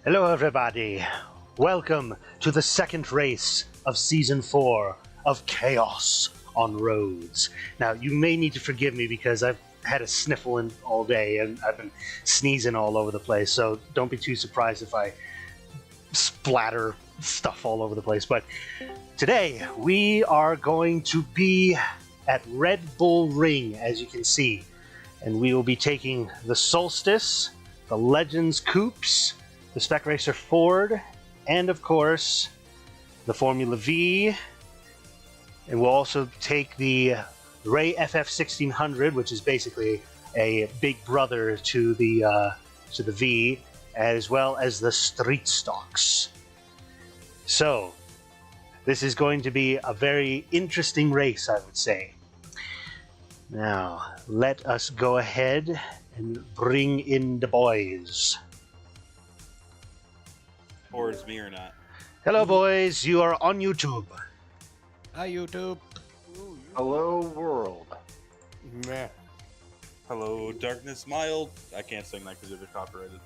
Hello, everybody. Welcome to the second race of Season 4 of Chaos on Roads. Now, you may need to forgive me because I've had a sniffle in all day and I've been sneezing all over the place, so don't be too surprised if I splatter stuff all over the place. But today, we are going to be at Red Bull Ring, as you can see, and we will be taking the Solstice, the Legends Coupes, the Spec Racer Ford, and of course, the Formula V. And we'll also take the Ray FF1600, which is basically a big brother to the V, as well as the Street Stocks. So, this is going to be a very interesting race, I would say. Now, let us go ahead and bring in the boys. Or it's me or not. Hello, boys. You are on YouTube. Hi, YouTube. Hello, world. Meh. Hello, Darkness Mild. I can't sing that because they're copyrighted.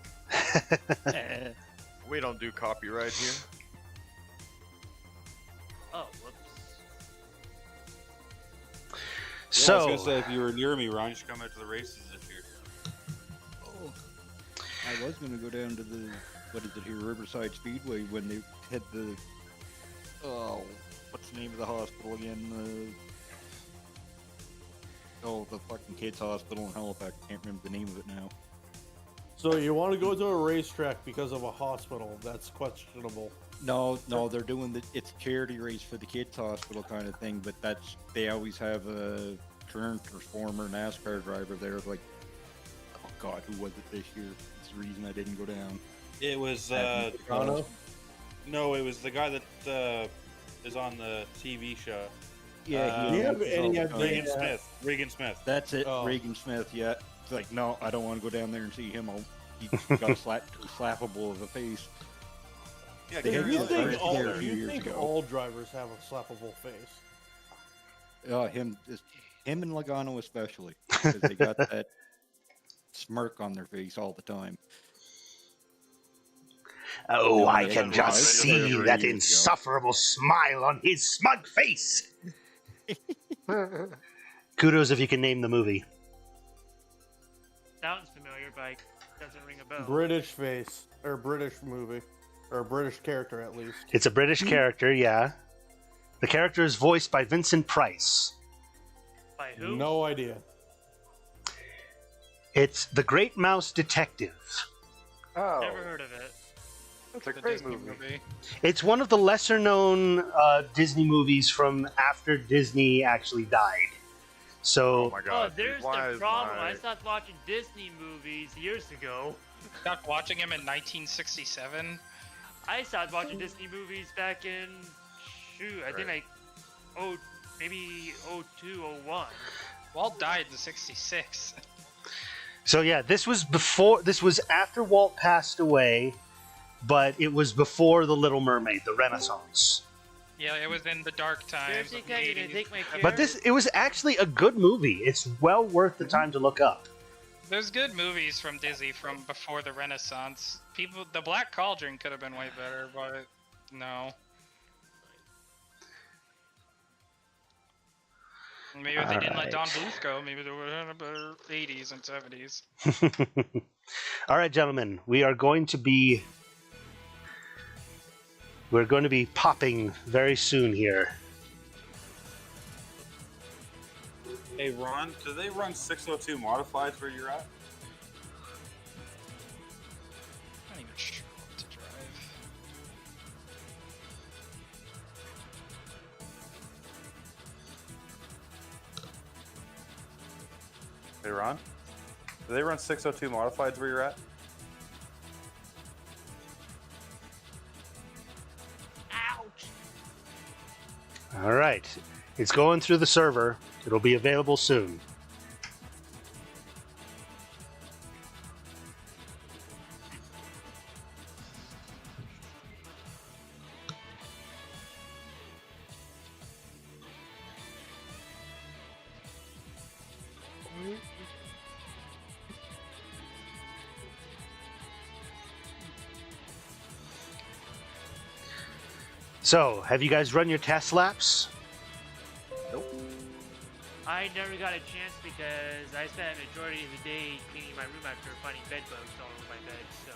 We don't do copyright here. Oh, whoops. So, I was gonna say, if you were near me, Ron, you should come out to the races this year. Oh, I was going to go down to the, what is it here, Riverside Speedway when they had the, oh, what's the name of the hospital again? The fucking kids hospital in Halifax. I can't remember the name of it now. So you want to go to a racetrack because of a hospital? That's questionable. No, they're doing it's a charity race for the kids hospital kind of thing, but they always have a current or former NASCAR driver there. Like, oh god, who was it this year? It's the reason I didn't go down. It was, Toronto? no, it was the guy that is on the TV show. Yeah, Do you have all any the time. idea? Regan Smith. That's it, Oh. Regan Smith, yeah. It's like, no, I don't want to go down there and see him. He's got a slappable of a face. Yeah, They Do had you those think, races all, there a do few you years think ago. all drivers have a slappable face? Him and Logano especially, because they got that smirk on their face all the time. oh, I Yeah, can yeah, just yeah, see yeah, that yeah. insufferable smile on his smug face. Kudos if you can name the movie. Sounds familiar, but doesn't ring a bell. British face, or British movie, or a British character at least. It's a British character, yeah. The character is voiced by Vincent Price. By who? No idea. It's The Great Mouse Detective. Oh, Never heard of it. that's a great movie. It's one of the lesser-known Disney movies from after Disney actually died. So, Oh my god. Oh, there's why the is problem. my- I stopped watching Disney movies years ago. Stopped watching him in 1967. I stopped watching Disney movies back in, I think like, maybe 02, 01. Walt died in 66. So yeah, this was after Walt passed away, but it was before The Little Mermaid, the Renaissance. Yeah, it was in the dark times Seriously, of the Ken, you didn't 80s. take my chair? But it was actually a good movie. It's well worth the time to look up. There's good movies from Disney from before the Renaissance. The Black Cauldron could have been way better, but no. Maybe if they didn't let Don Bluth go, maybe there would have been a better 80s and 70s. All right, gentlemen, we're going to be popping very soon here. Hey, Ron, do they run 602 modifieds where you're at? I'm not even sure what to drive. Hey, Ron, do they run 602 modifieds where you're at? Ouch! All right, it's going through the server. It'll be available soon. So, have you guys run your test laps? I never got a chance because I spent a majority of the day cleaning my room after finding bed bugs all over my bed, so...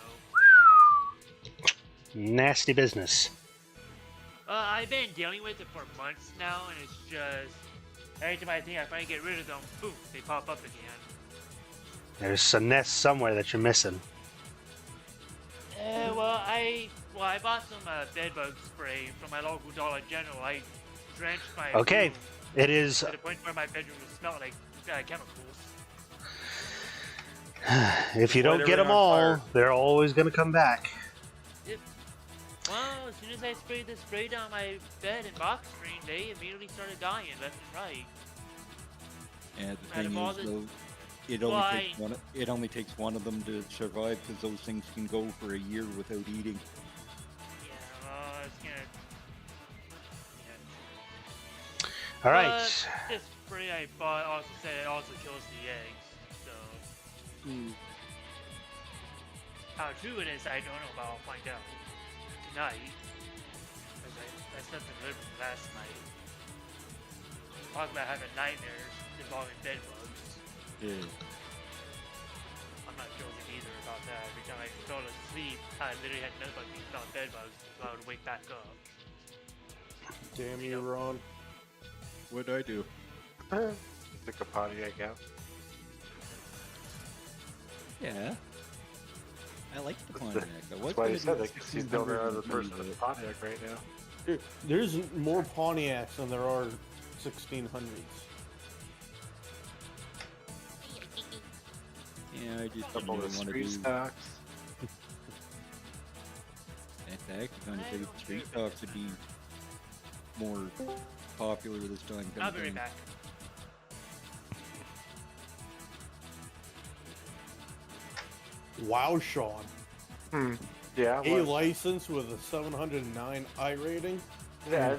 Nasty business. I've been dealing with it for months now, and it's just... Every time I think I finally get rid of them, boom, they pop up again. There's a nest somewhere that you're missing. I bought some bed bug spray from my local Dollar General. I drenched my Okay, room it is... to the point where my bedroom smelled like chemicals. If you don't Light get them everything on all, fire. they're always going to come back. Well, as soon as I sprayed the spray down my bed and box screen, they immediately started dying left and right. And the Out of thing all is, the- though, it only takes one of them to survive because those things can go for a year without eating. Yeah, well, it's gonna... Yeah. All right. But this spray I bought also said it also kills the eggs, so... How true it is, I don't know, but I'll find out tonight. Because I slept in the living room last night. Talk about having nightmares involving bed bugs. Yeah. I'm not joking either about that. Every time I fell asleep, I literally had nothing but thinking about bed bugs until I would wake back up. Damn you, Ron. What'd I do? Took a Pontiac out. Yeah. I like the That's Pontiac. That's why he said that, because he's the only other person in the Pontiac right now. There's more Pontiacs than there are 1600s. Yeah, I just Couple didn't of want to street do. stocks. That's actually kind of think street stocks would be more popular this time. I'll be right back. Wow, Sean. Yeah, A well, license with a 709 I rating? yeah, I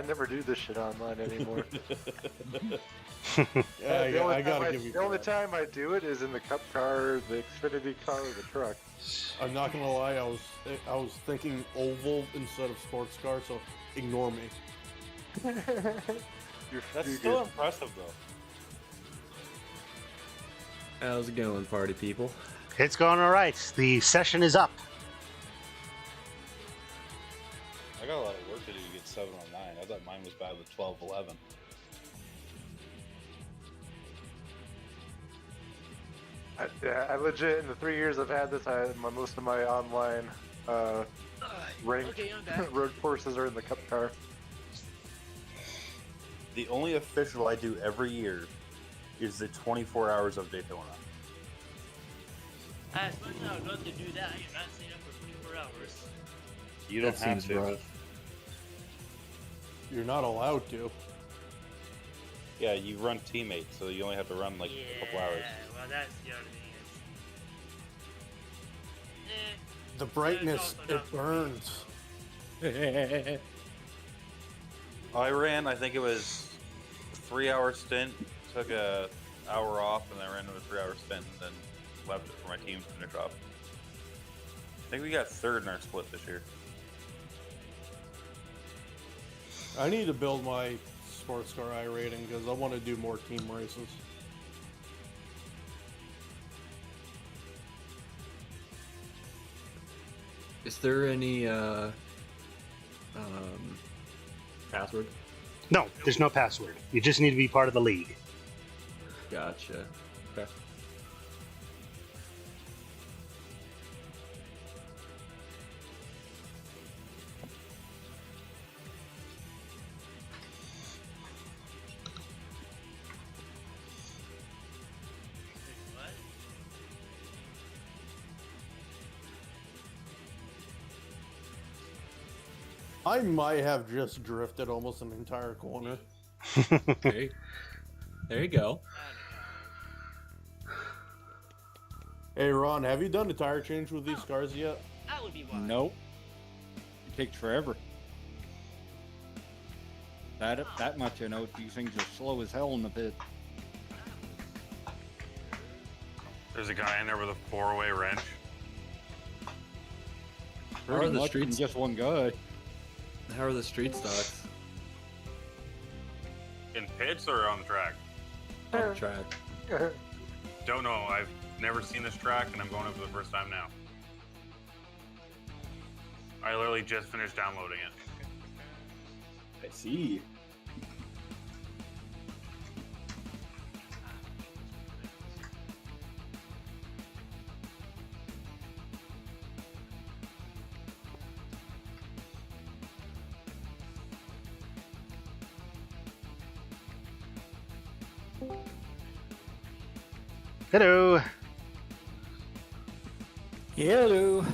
never do this shit online anymore. Yeah, The only I gotta time give you The only credit. time I do it is in the cup car, the Xfinity car, or the truck. I'm not gonna lie, I was thinking oval instead of sports car, so ignore me. That's you're still good. impressive, though. How's it going, party people? It's going all right. The session is up. I got a lot of work to do to get 709. I thought mine was bad with 1211. I legit, in the 3 years I've had this, most of my online ranked Okay, I'm back. road courses are in the cup car. The only official I do every year is the 24 hours of Daytona. As much as I would love to do that, I am not staying up for 24 hours. You don't That have seems to. rough. You're not allowed to. Yeah, you run teammates, so you only have to run like a couple hours. Well, that's the other thing is... The brightness, also not it burns. I ran, I think it was a 3-hour stint, took a hour off, and then I ran another 3-hour stint, and then left it for my team to finish off. I think we got third in our split this year. I need to build my sports car I rating because I want to do more team races. Is there any password? No, there's no password. You just need to be part of the league. Gotcha. Okay. What? I might have just drifted almost an entire corner. Okay. There you go. Hey Ron, have you done a tire change with these cars yet? That would be why. Nope. It takes forever. That much I know. These things are slow as hell in the pit. There's a guy in there with a 4-way wrench. Are Pretty the much streets- from just one guy. How are the street stocks In pits or on the track? on the track? Don't know. I've never seen this track, and I'm going up for the first time now. I literally just finished downloading it. I see. Hello. Hello.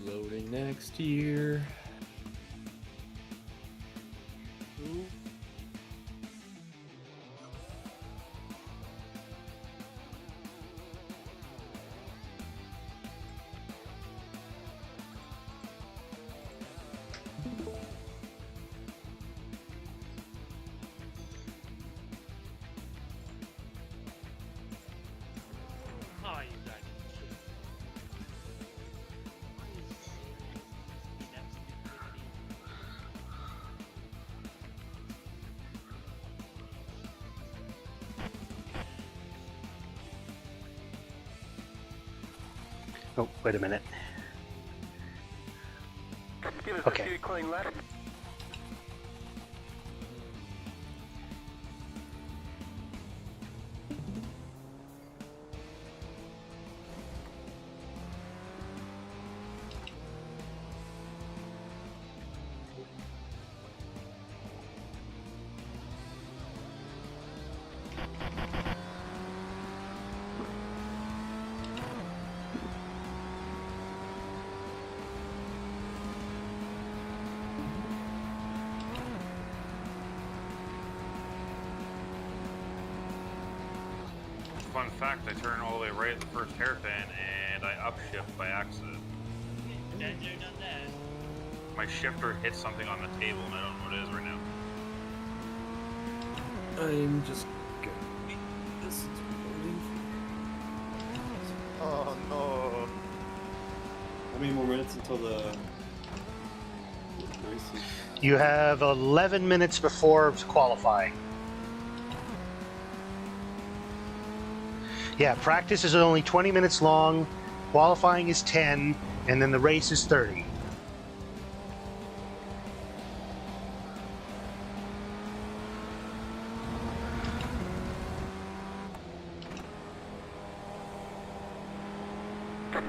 Loading next year. Oh, you guys. Oh, wait a minute. Give us Okay. a few clean left. Fun fact, I turned all the way right at the first hairpin, and I upshift by accident. Done that. My shifter hit something on the table, and I don't know what it is right now. I'm just gonna wait. This is loading. Oh no. How many more minutes until the race is? You have 11 minutes before qualifying. Yeah, practice is only 20 minutes long, qualifying is 10, and then the race is 30.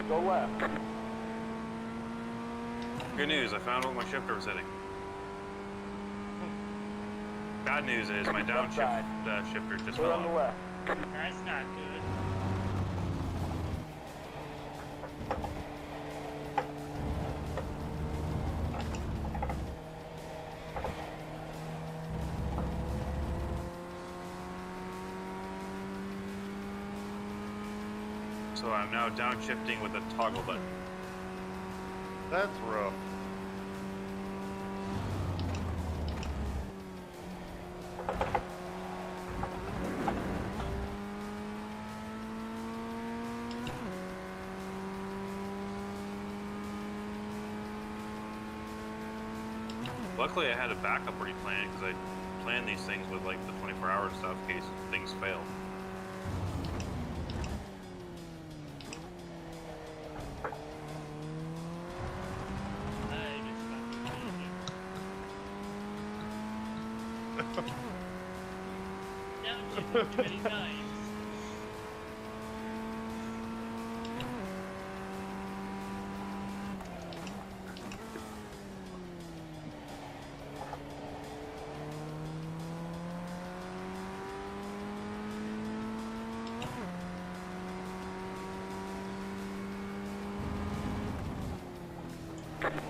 Go left. Good news, I found what my shifter was hitting. Bad news is my downshift shifter just We're fell on the off. left. That's not good. So I'm now downshifting with a toggle button. That's rough. Luckily, I had a backup already planned because I planned these things with like the 24-hour stuff in case things fail. Many times.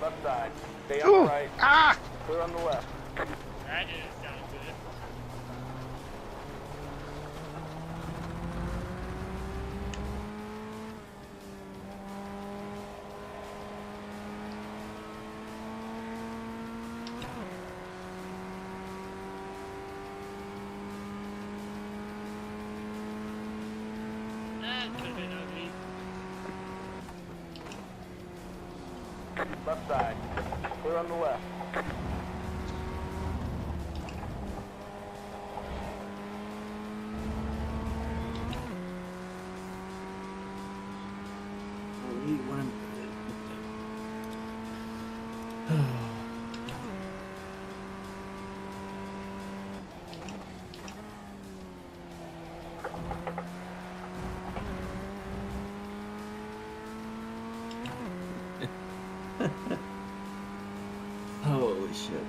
Left side. Stay Ooh, upright. ah! Clear on the left. That didn't sound good. Left side. Clear on the left. I'll eat when I'm Holy shit.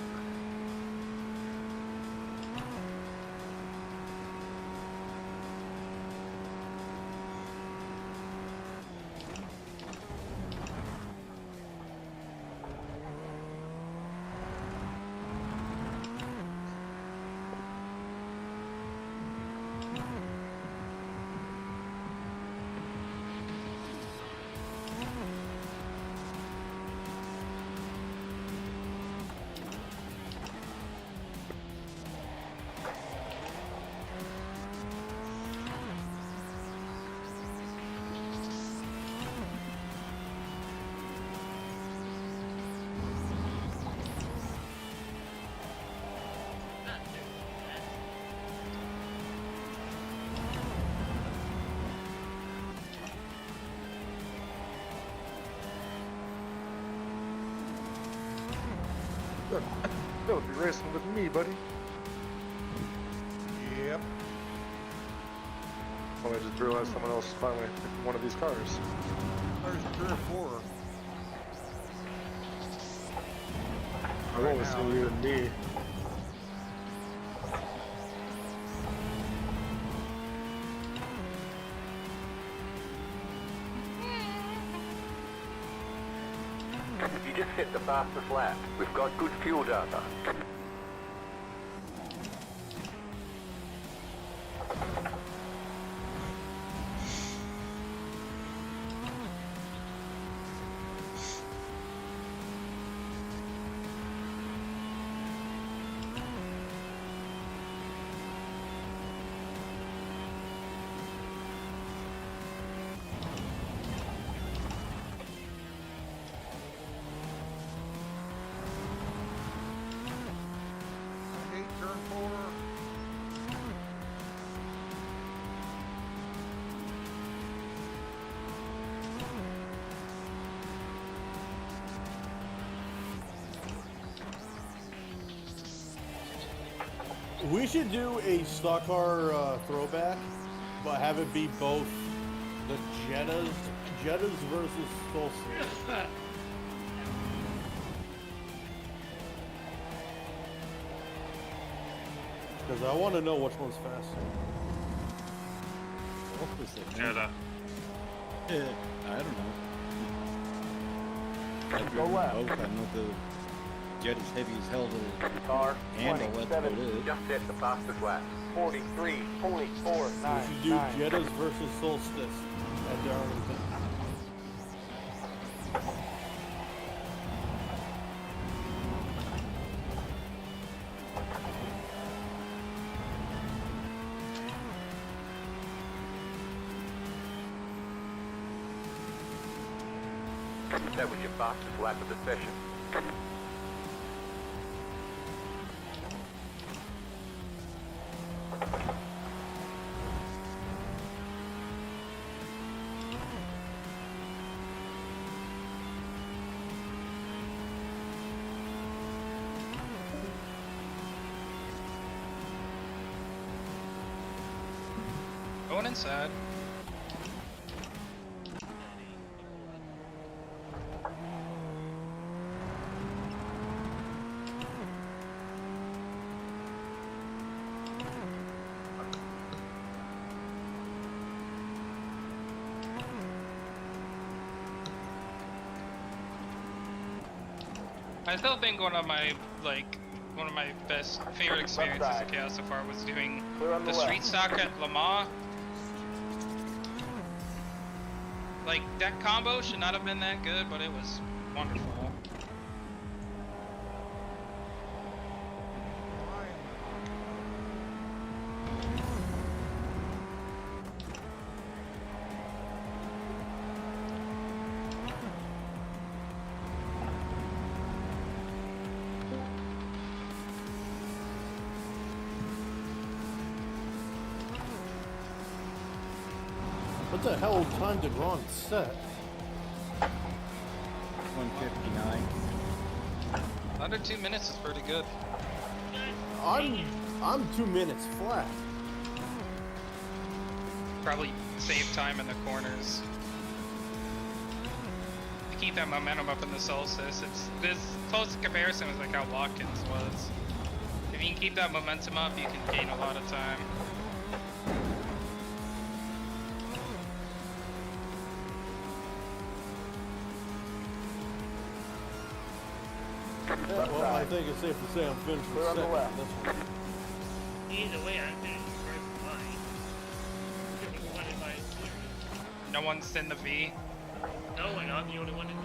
You'll be racing with me, buddy. Yep. Oh, I just realized someone else finally picked one of these cars. There's 3 or 4. I've only seen you and me. You just hit the fastest lap. We've got good fuel data. Turn 4. We should do a stock car throwback, but have it be both the Jettas versus Solstice. Because I want to know which one's faster. What was it? Jetta. I don't know. I've Go driven left. both. I know the Jetta's heavy as hell to Car handle. That's what it is. Just hit the fastest lap. 43, 44, We should do Jettas versus Solstice at Darlington. That was your fastest lap of the session. Going inside. I still think one of my best favorite experiences of Chaos so far was doing the street stock at Le Mans. Like, that combo should not have been that good, but it was wonderful. the hell time did Ron set? 159. Under 2 minutes is pretty good. I'm 2 minutes flat. Probably save time in the corners. To keep that momentum up in the solstice, it's this close comparison is like how Watkins was. If you can keep that momentum up, you can gain a lot of time. Yeah, well, I think it's safe to say I'm finished with second. Either way, I'm finished first in line. One in my series. No one's in the V. No one, I'm the only one in the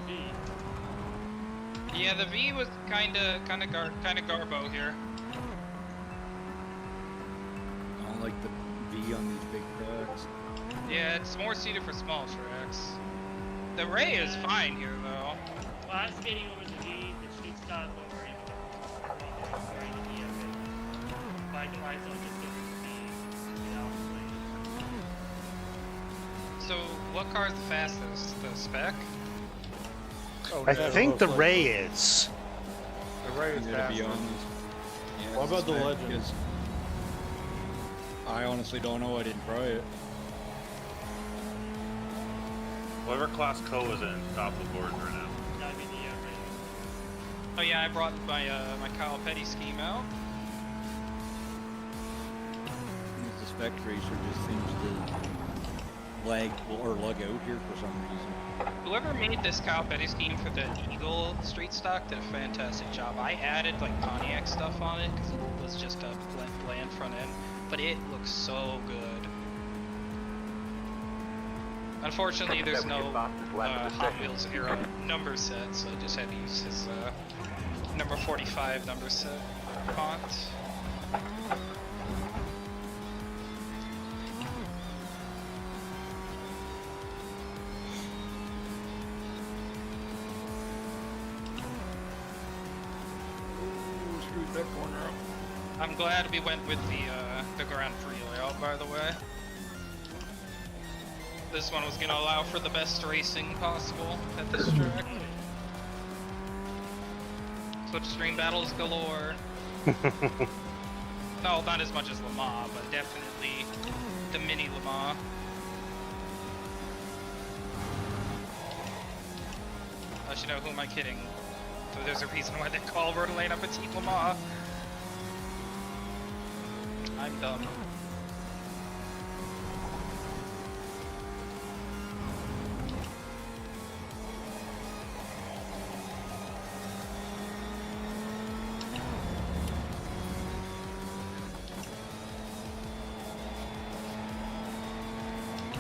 V. Yeah, the V was kind of garbo here. I don't like the V on these big tracks. Yeah, it's more suited for small tracks. The Ray is fine here though. Well, I'm skating over the V, the street stop over in the V. By the lights, I'll just go over the V. Get out of the So, what car is the fastest? The Spec? Oh, I think the Ray is. The Ray is Gonna be faster. on these. Yeah, What about the spec, Legend? 'cause I honestly don't know. I didn't try it. Whatever class Co is in, top of the board right now. That'd be the Ray. Oh yeah, I brought my my Kyle Petty scheme out. The spec racer just seems to lag or lug out here for some reason. Whoever made this Kyle Petty scheme for the Eagle Street Stock did a fantastic job. I added like Pontiac stuff on it because it was just a bland front end, but it looks so good. Unfortunately, there's no Hot Wheels era number set, so I just had to use his number 45 number set font. Screwed that corner up. I'm glad we went with the Grand Prix layout, by the way. This one was going to allow for the best racing possible at this track. Slipstream battles galore. No, not as much as Le Mans, but definitely the mini Le Mans. Actually, no, who am I kidding? So there's a reason why they call Road Lane a Petit Le Mans. I'm dumb.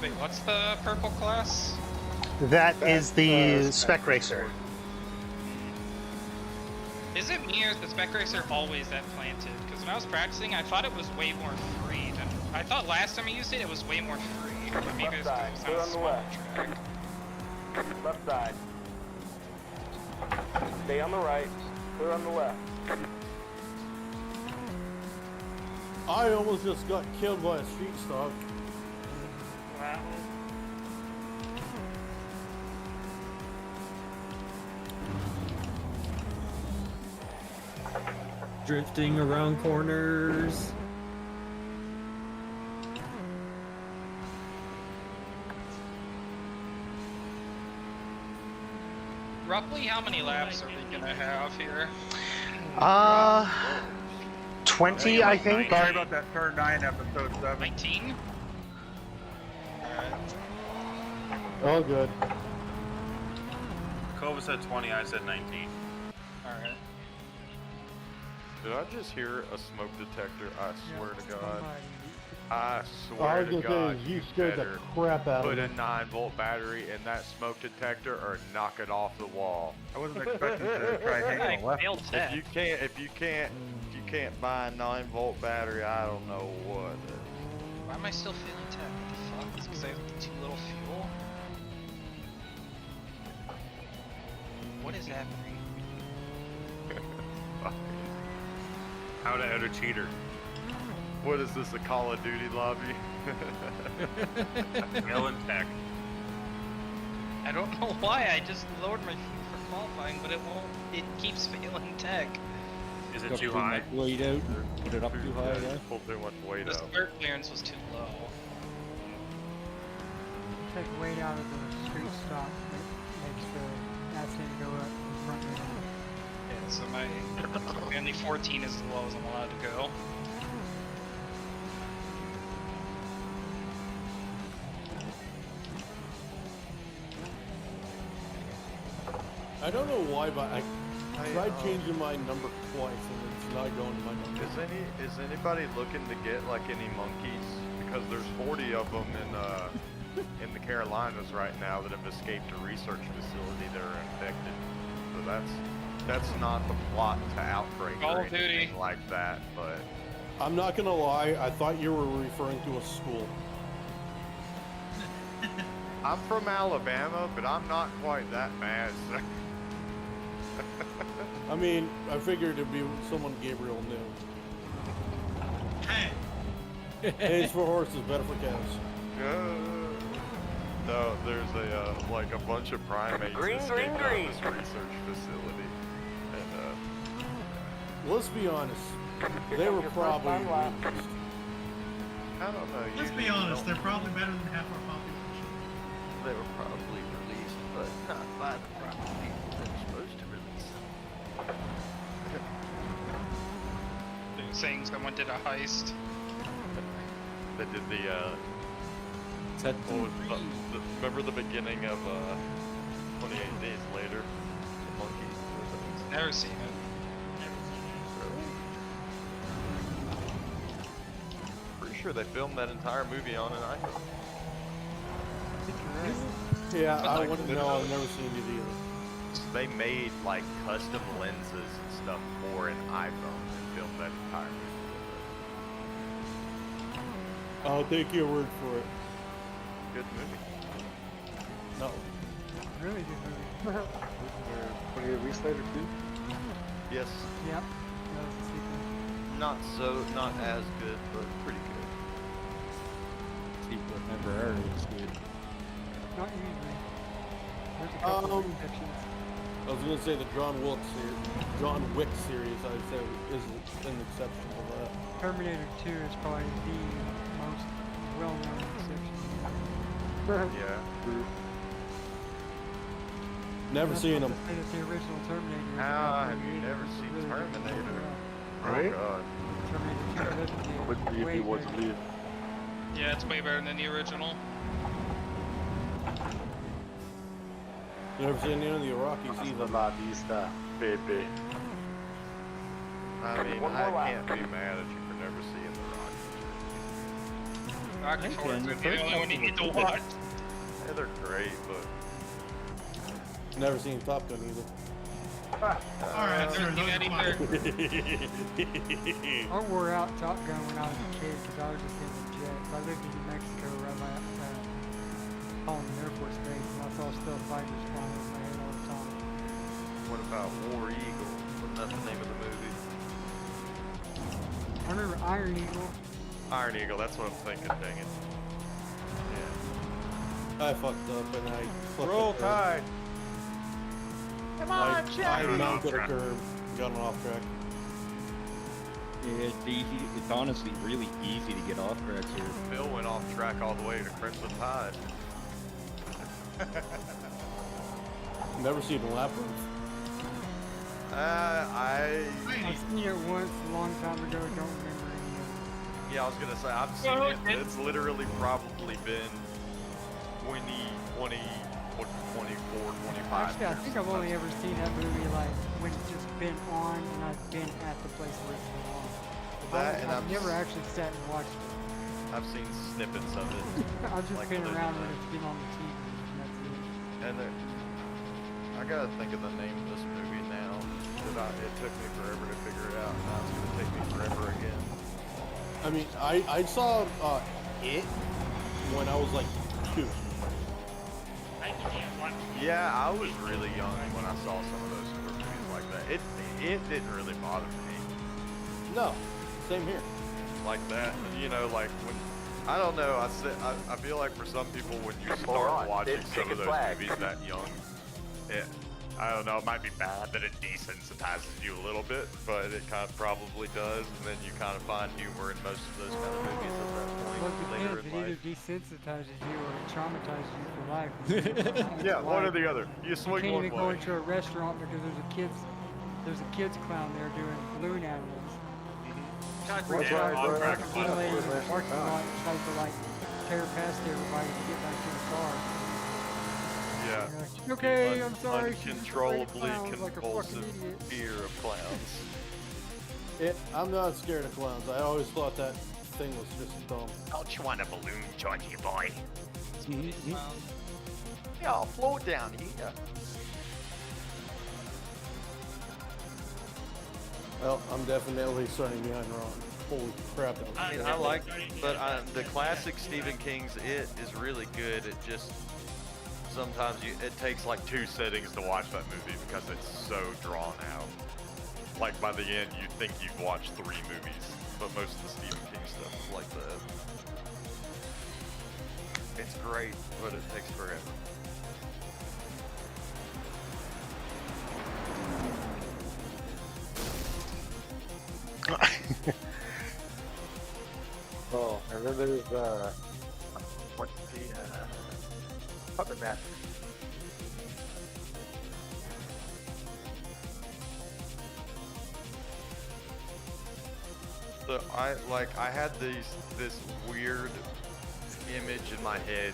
Wait, what's the purple class? That is the Spec Racer. Is it me or is the Spec Racer always that planted? Because when I was practicing, I thought it was way more free than... I thought last time I used it, it was way more free. But maybe it's because it's on a smaller track. Left side. Stay on the right. Clear on the left. I almost just got killed by a street stock. Wow. Drifting around corners. Roughly how many laps are we gonna have here? 20, I think. Sorry about that turn 9 episode 7. 19? Oh, good. Kova said 20, I said 19. Alright. Did I just hear a smoke detector? I swear to God. I All I swear was to gonna God. say is you scared the crap out of Put me. a 9-volt battery in that smoke detector or knock it off the wall. I wasn't expecting to try hanging left. Failed If test. you can't buy a 9-volt battery, I don't know what. Why am I still feeling 10? What the fuck? Is it because I have too little fuel? What is happening? How to out a cheater. What is this, a Call of Duty lobby? Yelling tech. I don't know why. I just lowered my fuel for qualifying, but it won't. It keeps failing tech. Is it Got too too high? much weight out, or put it up too high, yeah? Pull too much weight The up. start clearance was too low. Take weight out of the street stock. It makes the accident go up in front of it. Yeah, so my only 14 is as low as I'm allowed to go. I don't know why, but I tried changing my number twice and it's not going to my number. Is anybody looking to get like any monkeys? Because there's 40 of them in the Carolinas right now that have escaped a research facility that are infected. So that's not the plot to Outbreak Call or of Duty. anything like that, but I'm not gonna lie, I thought you were referring to a school. I'm from Alabama, but I'm not quite that bad. So. I mean, I figured it'd be someone Gabriel knew. Hey! A's for horses, better for cows. No, there's like a bunch of primates escaped out of this research facility, and Let's be honest, they were probably released. I don't know. Let's be honest, they're probably better than half our population. They were probably released, but not by the proper people that are supposed to release them. They're saying someone did a heist. They did remember the beginning of 28 Days Later? The monkeys. Never seen it. Pretty sure they filmed that entire movie on an iPhone. Yeah, But, I like, wouldn't know. I've never seen it either. They made like custom lenses and stuff for an iPhone and filmed that entire movie. I'll take your word for it. Good movie. No. Really good movie. 28 weeks later, too? Yes. Yep. That was the sequel. Not as good, but pretty good. Sequel never heard it's good. Not usually. There's a couple of exceptions. I was gonna say the John Wick series, I'd say, is an exception to that. Terminator 2 is probably the most well-known exception. Yeah. Never seen them. The original Terminator. How have you never seen Terminator? Right? Oh god. Terminator 2 Would be if he wasn't leave. Yeah, it's way better than the original. Never seen any of the Iraqis either. La vista, baby. I mean, I can't be mad at you for never seeing the Rocky. Rocky Horror is the only one you need to watch. Yeah, they're great, but Never seen Top Gun either. Alright, sir, those are fine. I wore out Top Gun when I was a kid because I was just in the jet. I lived in New Mexico right by Holland Air Force Base, and I saw stealth fighters flying over my head all the time. what about War Eagle? Wasn't that the name of the movie? I remember Iron Eagle. Iron Eagle, that's what I'm thinking, dang it. Yeah. I fucked up and I flipped Roll a curb. Tide! Come I Got on mounted a track. curb, got off track. Yeah, it's easy. It's honestly really easy to get off tracks here. Bill went off track all the way to Crimson Tide. Never seen Labyrinth. I've seen it once a long time ago, don't remember any of it. Yeah, I was gonna say, I've seen it. It's literally probably been 20, 24, 25 Actually, I years think I've since only ever seen that movie like when it's just been on and I've been at the place where it's been on. That, and I've never actually sat and watched it. I've seen snippets of it. I've just like, been around when literally. it's been on the TV, and that's it. And I gotta think of the name of this movie now. It took me forever to figure it out, and now it's gonna take me forever again. I mean, I saw it when I was like 2. Yeah, I was really young when I saw some of those movies like that. It didn't really bother me. No, same here. like that. You know, like when I don't know. I feel like for some people, when you start watching some of those movies that young, I don't know. It might be bad that it desensitizes you a little bit, but it kind of probably does. And then you kind of find humor in most of those kind of movies at that point later It in either life. desensitizes you or it traumatizes you for life. Yeah, one or the other. You swing can't one even go way. into a restaurant because there's a kids clown there doing balloon animals. God, Or forget try I'll to crack go a in fun. the parking lot and try to like tear past everybody to get back to the car. Yeah. You're like, okay, I'm sorry. she's just afraid of Uncontrollably clowns, like a fucking compulsive idiot. fear of clowns. I'm not scared of clowns. I always thought that thing was just dumb. Don't you want a balloon, Georgie boy? Yeah, I'll float down here. Well, I'm definitely starting behind Ron. Holy crap, that was I mean, good. I like, but the classic Stephen King's It is really good. It just sometimes it takes like 2 settings to watch that movie because it's so drawn out. Like by the end, you think you've watched 3 movies, but most of the Stephen King stuff is like that. It's great, but it takes forever. Oh, and then there's what's the puppet master. So I had this weird image in my head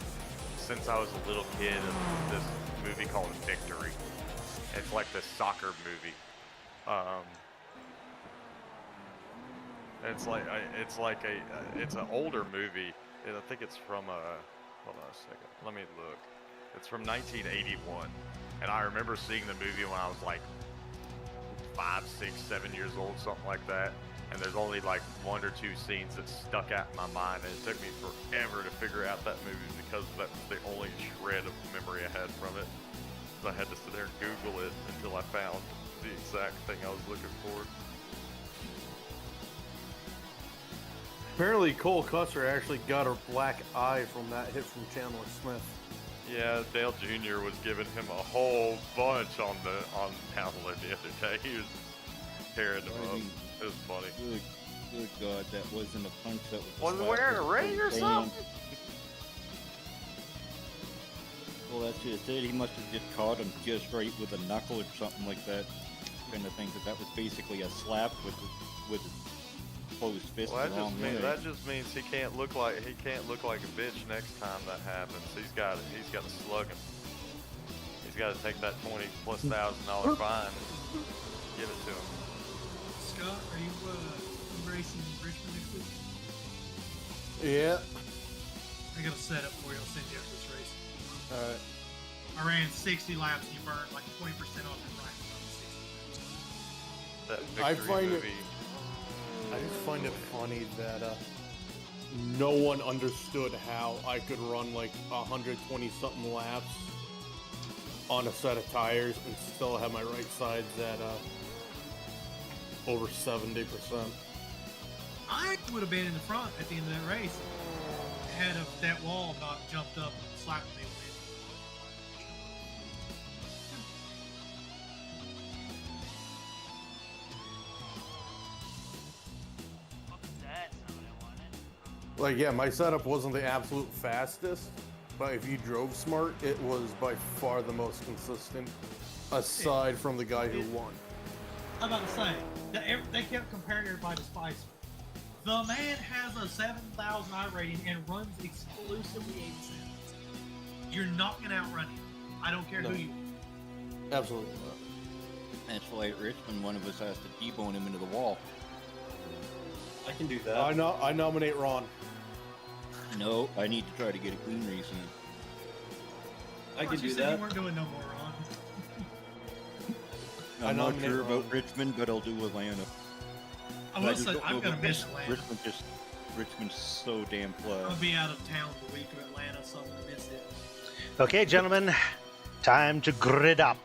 since I was a little kid of this movie called Victory. It's like this soccer movie. It's an older movie. I think it's from hold on a second. Let me look. It's from 1981, and I remember seeing the movie when I was like 5, 6, 7 years old, something like that. And there's only like 1 or 2 scenes that stuck out in my mind, and it took me forever to figure out that movie because that was the only shred of memory I had from it. So I had to sit there and Google it until I found the exact thing I was looking for. Apparently Cole Custer actually got a black eye from that hit from Chandler Smith. Yeah, Dale Jr. was giving him a whole bunch on download the other day. He was tearing him up. It was funny. Good God, that wasn't a punch. That was. Was he wearing a ring or something? Well, that's just it. He must have just caught him just right with a knuckle or something like that. Kind of thing. That was basically a slap with his closed fist. Well, that just means he can't look like a bitch next time that happens. He's got to slug him. He's got to take that $20,000+ fine and give it to him. Scott, are you racing Richmond next week? Yeah. I got a setup for you. I'll send you after this race. Alright. I ran 60 laps and you burned like 20% off your right on 60 laps. That Victory movie. I just find it funny that no one understood how I could run like 120 something laps on a set of tires and still have my right sides at over 70%. I would have been in the front at the end of that race had that wall not jumped up and slapped me Like, yeah, my setup wasn't the absolute fastest, but if you drove smart, it was by far the most consistent, aside from the guy who won. I'm about to say, they kept comparing everybody to Spicer. The man has a 7,000 iRating and runs exclusively 87. You're not going to outrun him. I don't care who you are. Absolutely not. That's why at Richmond, one of us has to T-bone him into the wall. I can do that. I nominate Ron. No, I need to try to get a clean race in. I can You do said that. you weren't doing no more, Ron. I'm not sure about Richmond, but I'll do Atlanta. I will say, I'm going to miss Atlanta. Richmond's so damn close. I'll be out of town the week of Atlanta, so I'm going to miss it. Okay, gentlemen, time to grid up.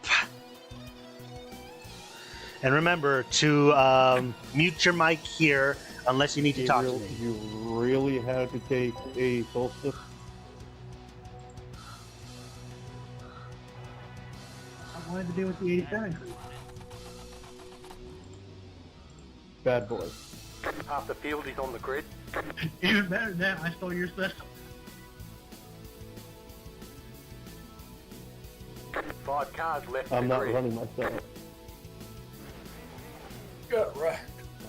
And remember to mute your mic here unless you need to talk to me. You really had to take a solstice? I wanted to deal with the 87 crew. Bad boy. Half the field is on the grid. Even better than that, I stole your stuff. 5 cars left I'm in the not grid. running myself. Got right.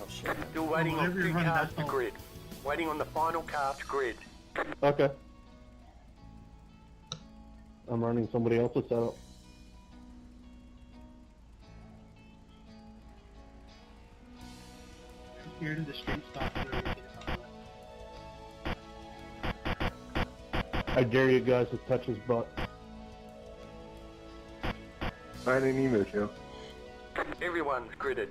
Oh, shit. Still waiting on whatever you're 2 running, cars that's to all. grid. Waiting on the final car to grid. Okay. I'm running somebody else's setup. I'm scared of the street stop. I dare you guys to touch his butt. I didn't either, Joe. Everyone's gridded.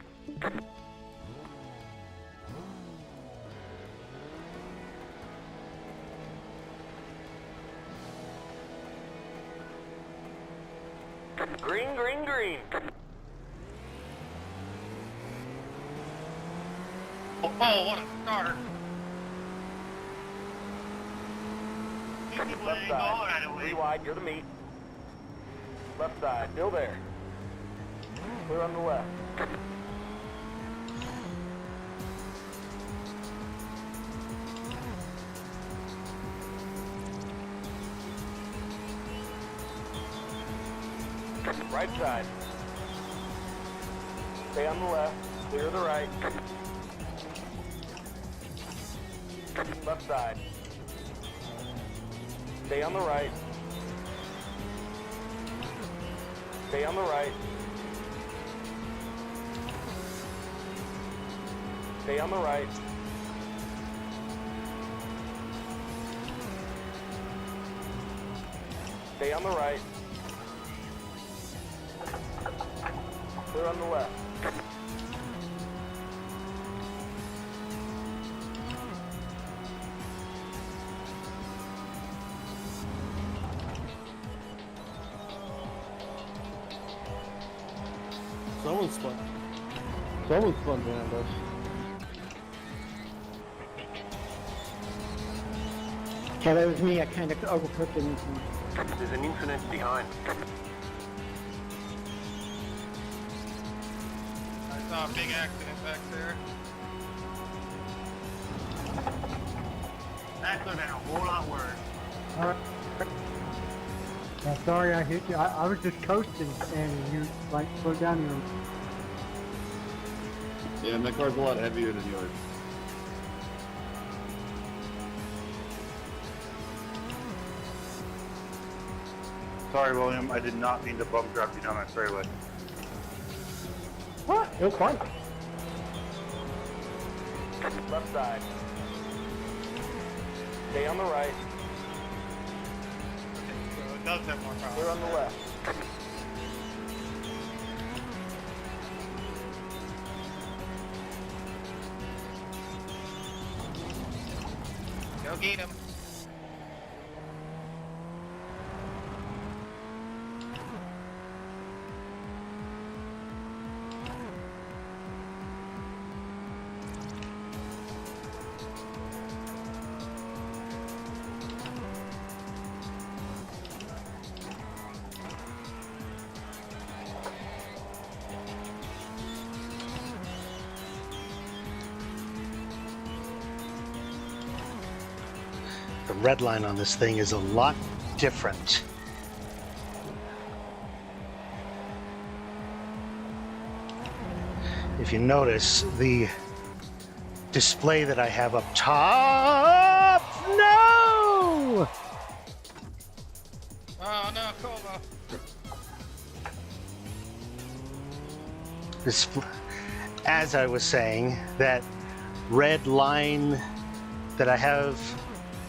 Green, green, green. Oh, what a start. Left side. Re-wide, you're the meat. Left side, still there. Clear on the left. Right side. Stay on the left. Clear the right. Left side. Stay on the right. Stay on the right. Stay on the right. Stay on the right. Clear on the left. Someone's spun behind us. Yeah, that was me. I kind of overcooked it. There's an incident behind. I saw a big accident back there. That could have been a whole lot worse. Alright. Yeah, sorry I hit you. I was just coasting and you like slowed down your. Yeah, my car's a lot heavier than yours. Sorry, William. I did not mean to bump drop you down that straightaway. What? It was fine. Left side. Stay on the right. So it does have more power. Clear on the left. Go get him. The red line on this thing is a lot different. If you notice, the display that I have up top, no! Oh no, Kova. As I was saying, that red line that I have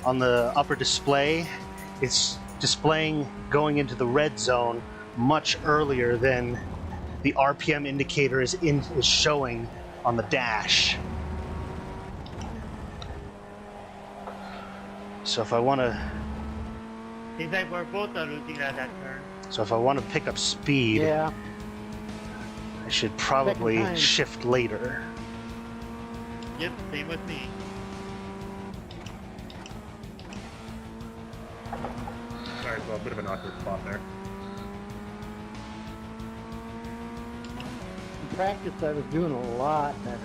on the upper display, it's displaying going into the red zone much earlier than the RPM indicator is showing on the dash. So if I want to, Seems like we're both losing at that turn. so if I want to pick up speed, I should probably time. shift later. Yep, same with me. Alright, well, a bit of an awkward spot there. In practice, I was doing a lot better.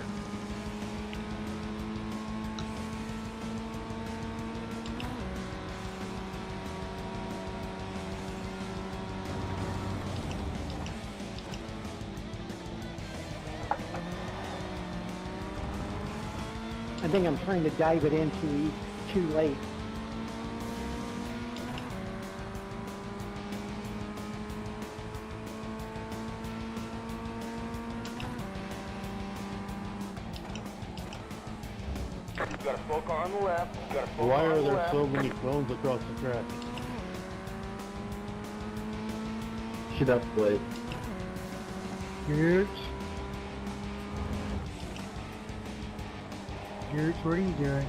I think I'm trying to dive it in too late. You got a slow car on the left. You got a slow Why car are on the there left. so many clones across the track? Shit up, Blade. Gooch. Gooch, what are you doing?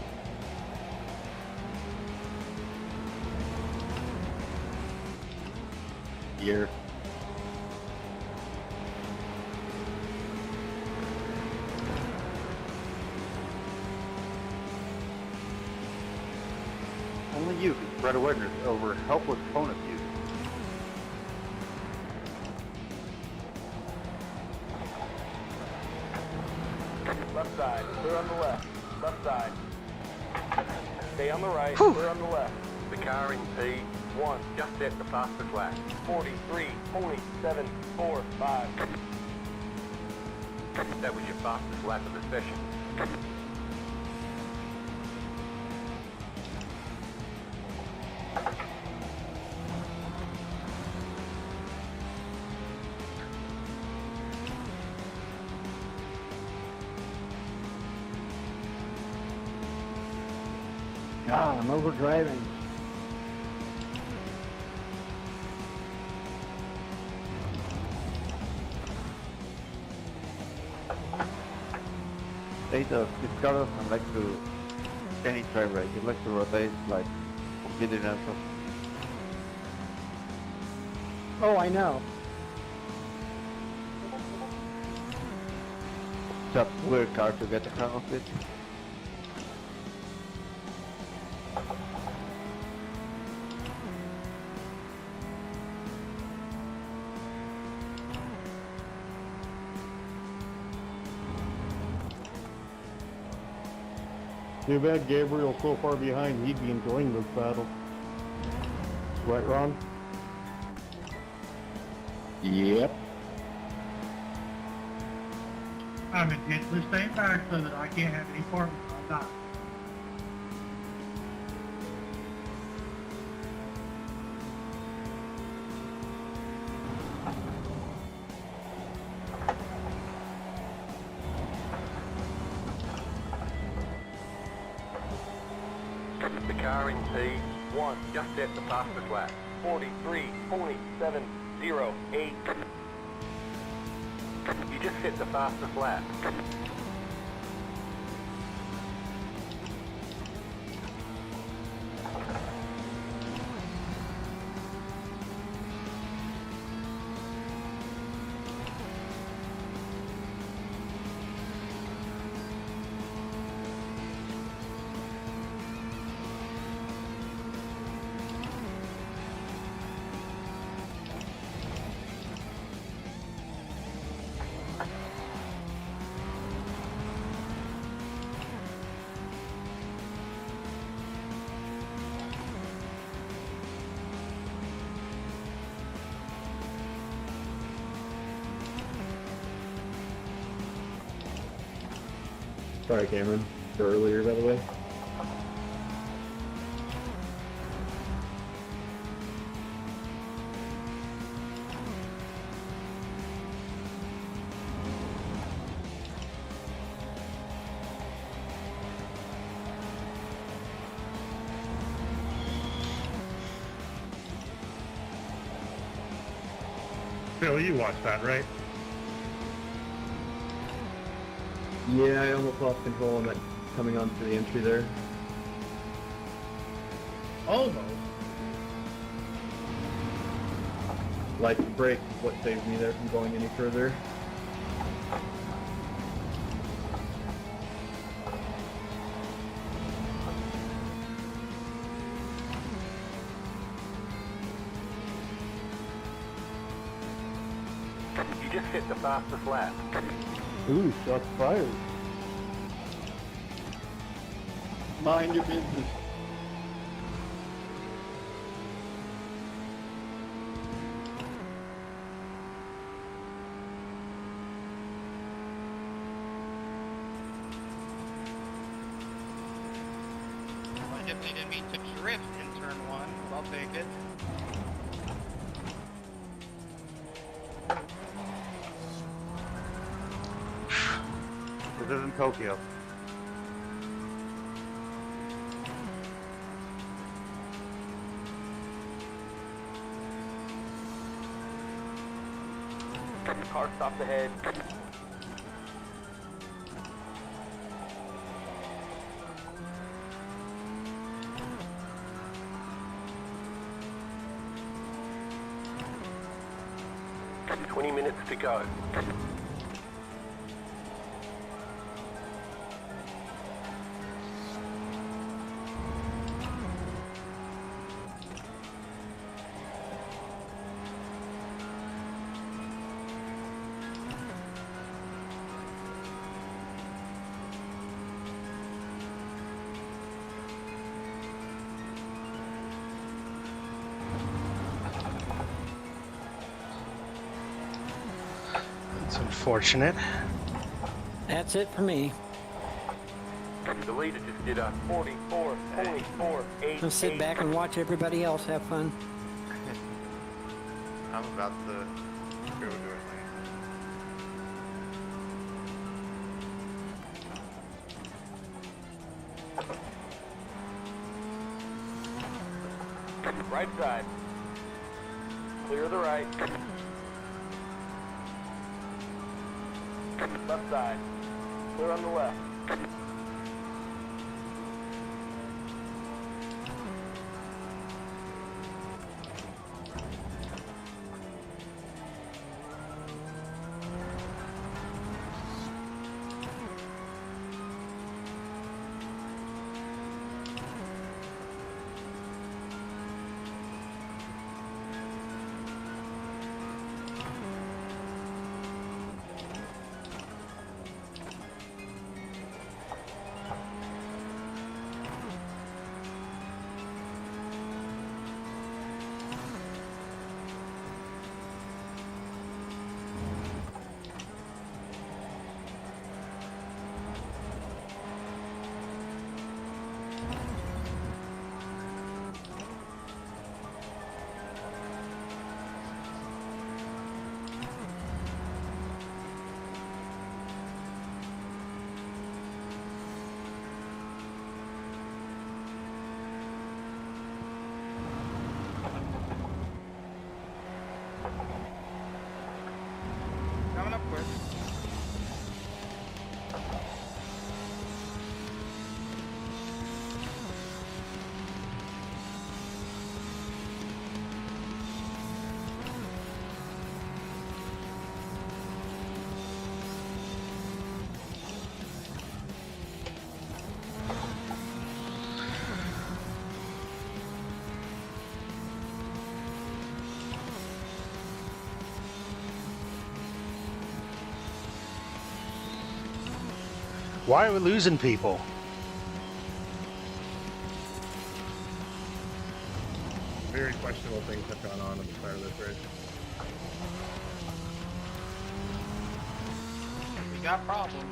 Year. Only you can spread awareness over helpless opponent views. Left side, clear on the left. Left side. Stay on the right, clear on the left. The car in P1 just hit the fastest lap. 43.745. That was your fastest lap of the session. God, I'm overdriving. Later, this car doesn't like to any driver. It likes to rotate like completely natural. Oh, I know. It's a weird car to get across it. Too bad Gabriel's so far behind, he'd be enjoying this battle. Right, Ron? Yep. I'm intensely staying back so that I can't have any part of it. I'll die. The car in P1 just hit the fastest lap. 43.708. You just hit the fastest lap. Sorry, Cameron, for earlier, by the way. Phil, you watched that, right? Yeah, I almost lost control on that coming onto the entry there. Almost. Like the brake is what saved me there from going any further. You just hit the fastest lap. Ooh, shots fired. Mind your business. I definitely didn't mean to drift in turn 1, but I'll take it. This isn't Tokyo. Car stopped ahead. "20 minutes to go." It's unfortunate. That's it for me. The leader just did a 44.48. I'll sit back and watch everybody else have fun. I'm about to go do it. Right side. Clear the right. Left side. Clear on the left. Coming up quick. Why are we losing people? Very questionable things have gone on at the start of this race. We got problems.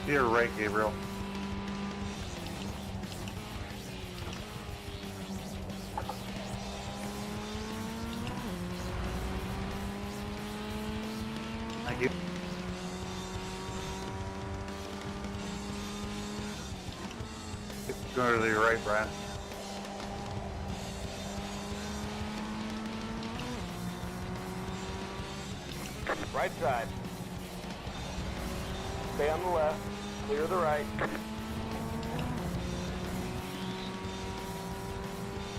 You're right, Gabriel. Thank you. Go to your right, Brad. Right side. Stay on the left. Clear the right.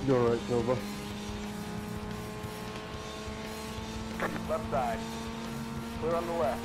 Go right, Silva. Left side. Clear on the left.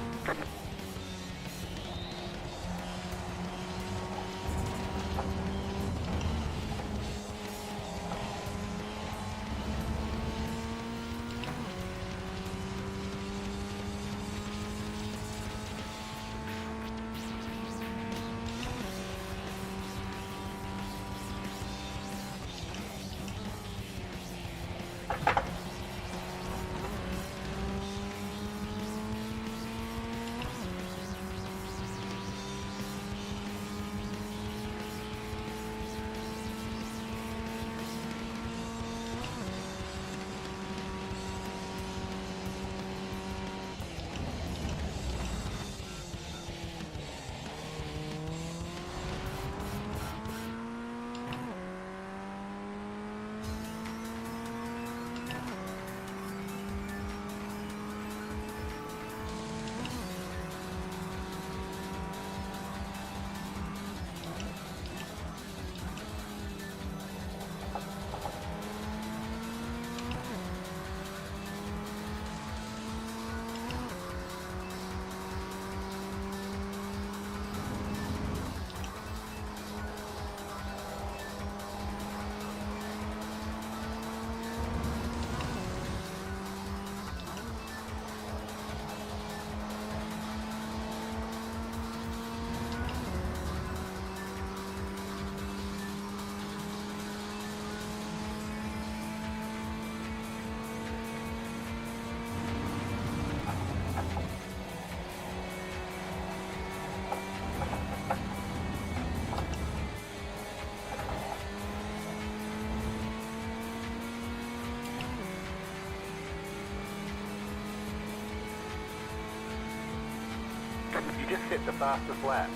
You just set the fastest lap.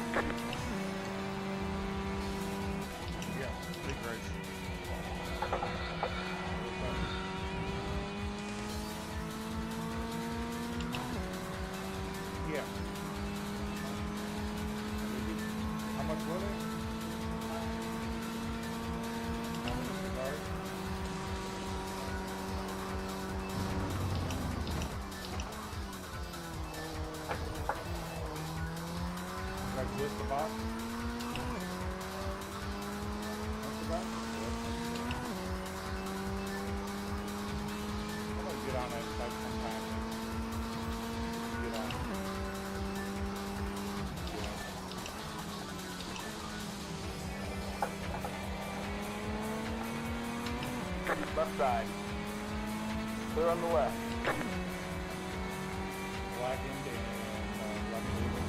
Yeah, big race. Yeah. How much was it? How many cigars? Like this, the box? That's the box? How about you get on that site sometime? Get on. Left side. Clear on the left. Black end and black label.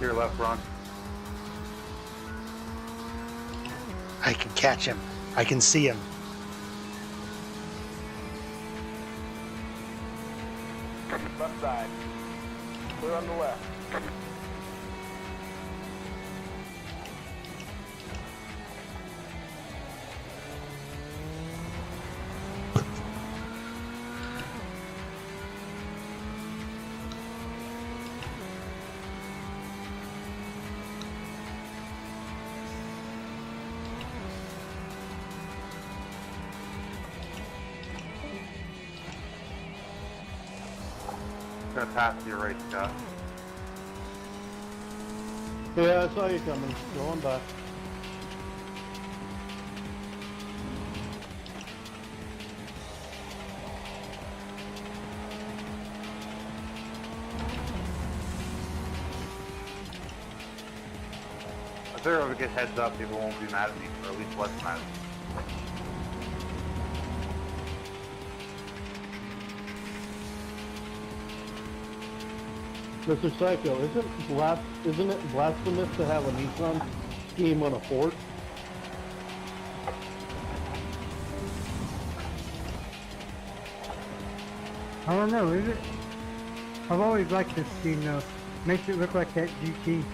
Your left, Ron. I can catch him. I can see him. Left side. Clear on the left. Gonna pass your race, Scott. Yeah, I saw you coming. Going back. If there ever gets heads up, people won't be mad at me, or at least less mad at me. Mr. Psycho, isn't it blasphemous to have a Nissan scheme on a Ford? I don't know, is it? I've always liked this scheme though. Makes it look like that GT.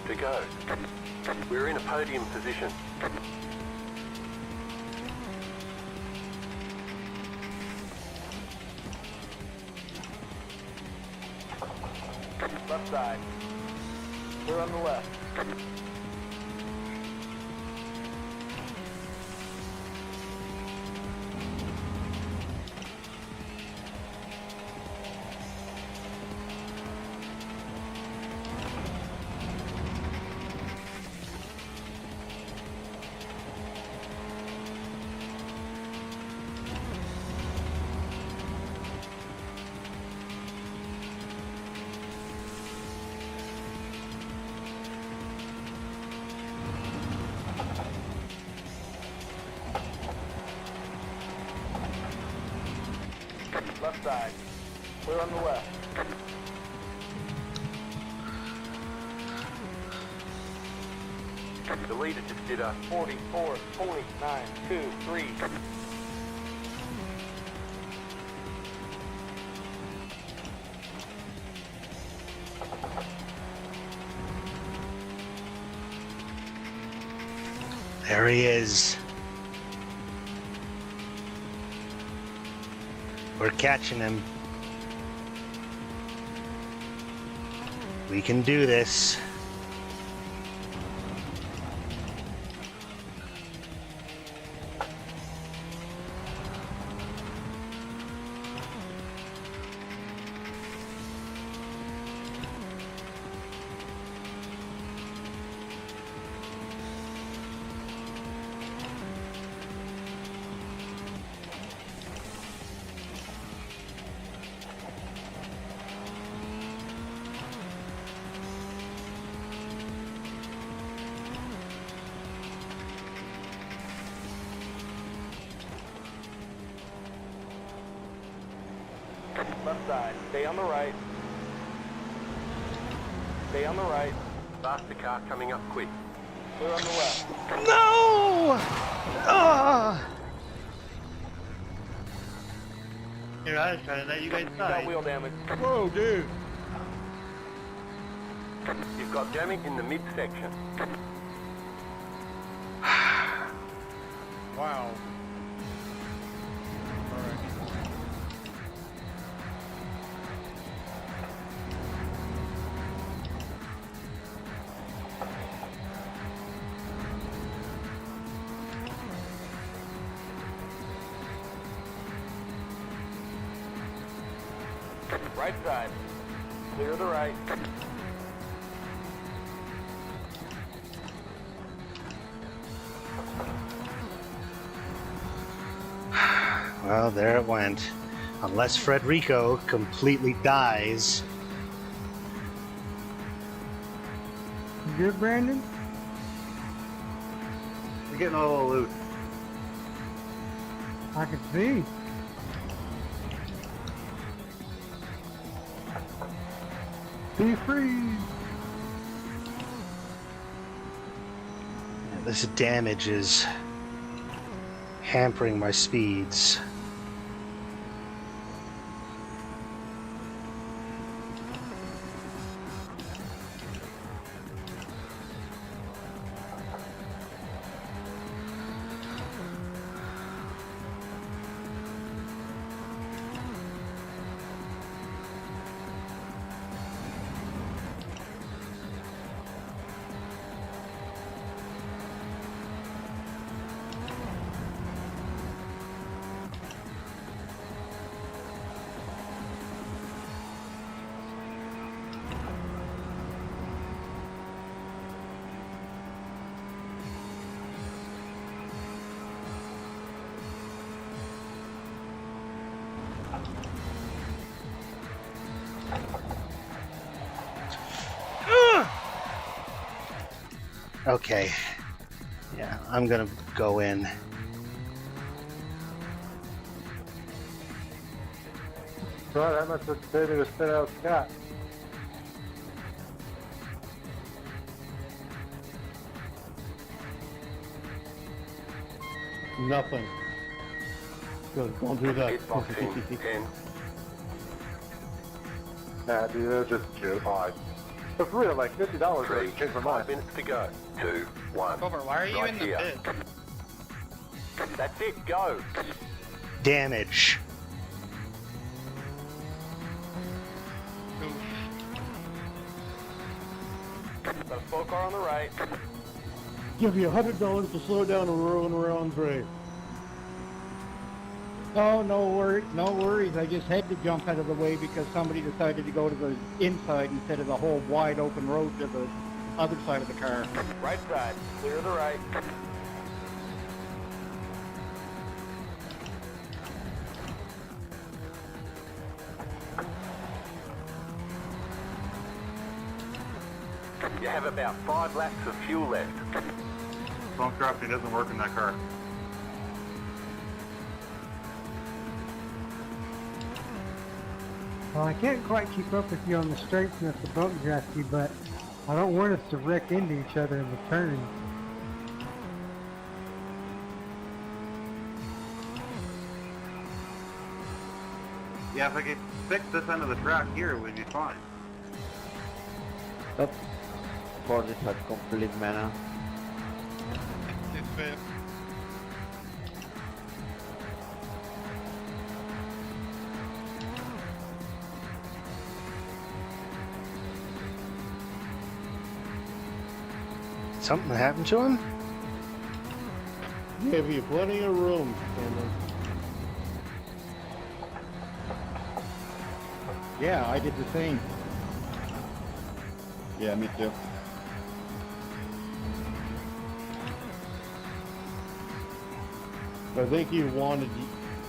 To go. We're in a podium position. Left side. We're on the left. Left side. Clear on the left. The leader just did a 44.923. There he is. We're catching him. We can do this. Left side. Stay on the right. Stay on the right. Faster car coming up quick. Clear on the left. No! Ah! Here, I was trying to let you guys got wheel damage. Whoa, dude. You've got damage in the midsection. Wow. Right side. Clear the right. Well, there it went. Unless Frederico completely dies. You good, Brandon? You're getting all the loot. I can see. Be free. This damage is hampering my speeds. Okay. Yeah, I'm gonna go in. Right, that must have been to spit out Scott. Nothing. Good, don't do that. Nah, dude, that's just a joke. But for real, like $50 for a kid for mine. 5 minutes to go. 2, 1. Over, why are you Right in the here. pit? That's it, go. Damage. Got a slow car on the right. Give you $100 to slow down and ruin around Dre. Oh, no worries. I just had to jump out of the way because somebody decided to go to the inside instead of the whole wide open road to the other side of the car. Right side. Clear the right. You have about 5 laps of fuel left. Don't drop, it doesn't work in that car. Well, I can't quite keep up with you on the straights enough to bump draft you, but I don't want us to wreck into each other in the turn. Yeah, if I could fix this end of the track here, we'd be fine. That board is a complete mana. It's fair. Something happened to him? Give you plenty of room, Cameron. Yeah, I did the same. Yeah, me too. I think you wanted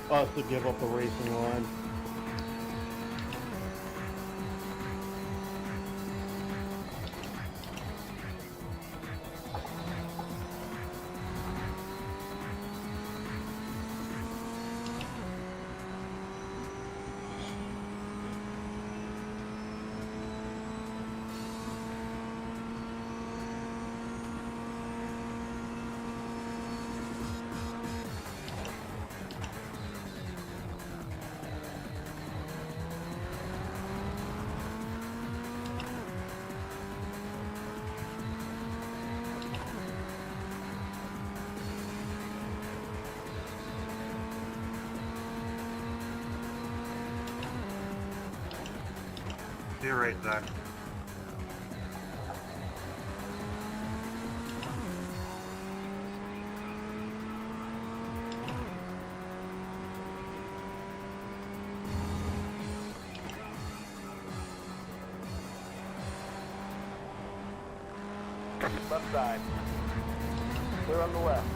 us to give up the racing line. You're right, Zach. Left side. Clear on the left.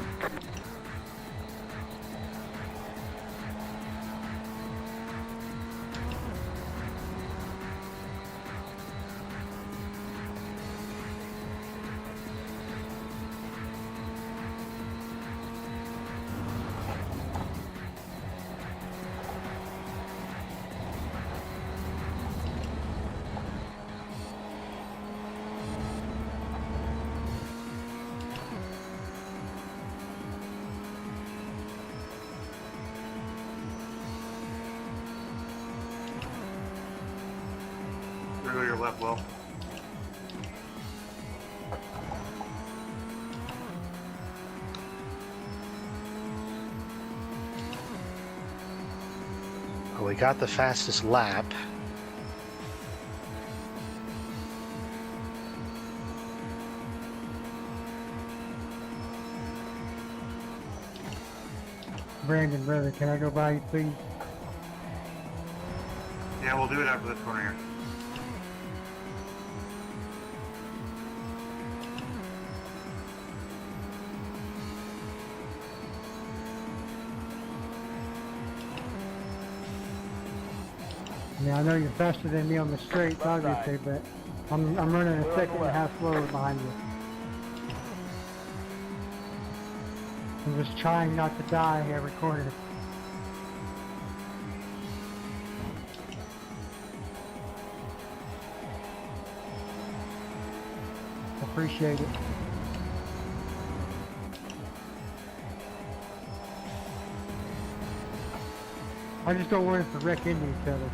There go your left, Will. Well, we got the fastest lap. Brandon, brother, can I go by you, please? Yeah, we'll do it after this corner here. I mean, I know you're faster than me on the straights, obviously, but I'm running a second and a half slower behind you. I'm just trying not to die every corner. Appreciate it. I just don't want us to wreck into each other.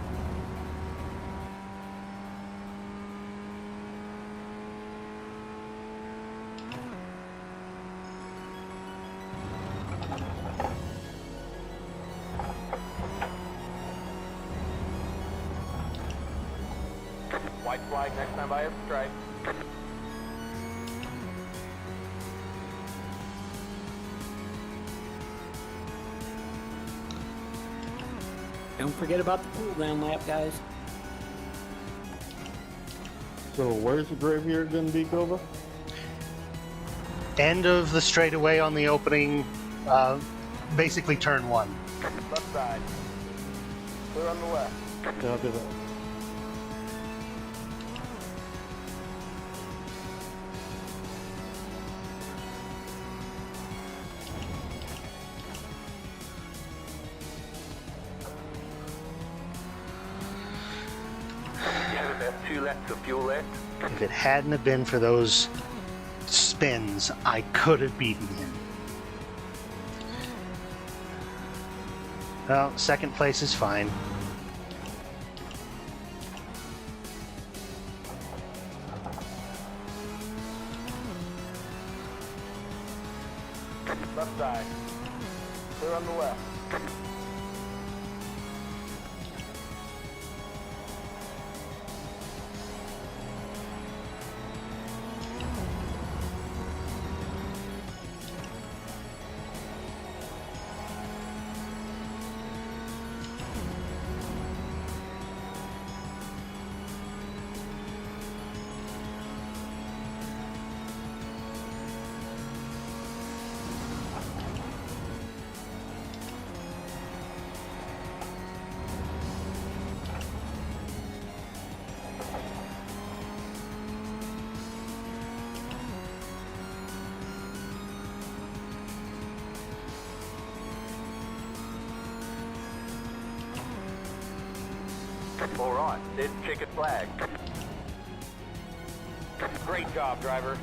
White flag next time I have strike. Don't forget about the cool down lap, guys. So where's the graveyard going to be, Kova? End of the straightaway on the opening, basically turn one. Left side. Clear on the left. Yeah, I'll do that. 2 left to fuel lift. If it hadn't have been for those spins, I could have beaten him. Well, second place is fine. Left side. Clear on the left. All right, it's chicken flag. Great job, driver.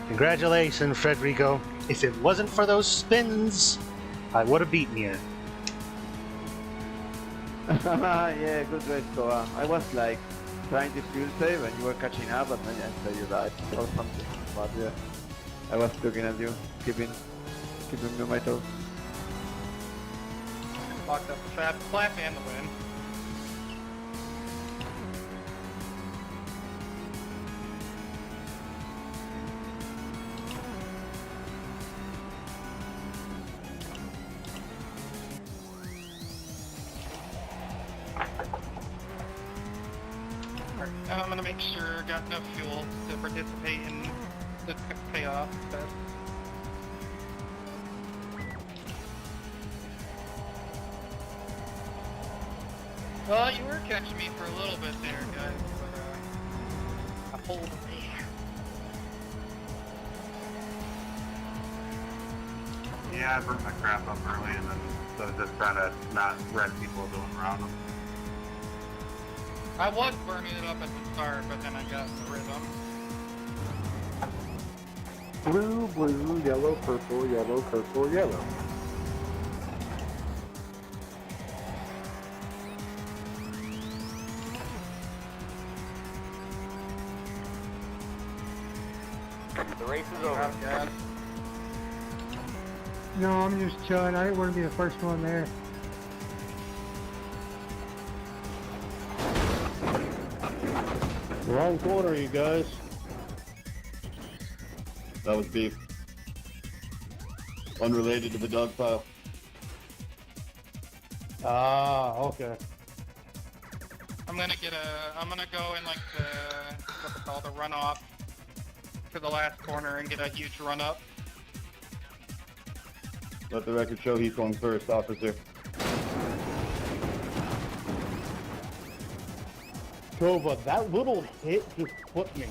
Congratulations, Federico. If it wasn't for those spins, I would have beaten you. Yeah, good race, Koa. I was like trying to fuel save and you were catching up, and then I saw you died or something. But yeah, I was looking at you, keeping me on my toes. Locked up the trap, flap, and the win. Now I'm gonna make sure I got enough fuel to participate in the payoff. Well, you were catching me for a little bit there, guys, but I pulled me. Yeah, I burned my crap up early, and then so I was just trying to not wreck people going around them. I was burning it up at the start, but then I got the rhythm. Blue, blue, yellow, purple, yellow, purple, yellow. The race is over. No, I'm just chilling. I didn't want to be the first one there. Wrong corner, you guys. That was beef. Unrelated to the dog pile. Ah, okay. I'm gonna go in like what's it called, the runoff to the last corner and get a huge run up. Let the record show he's going first, officer. Kova, that little hit just put me.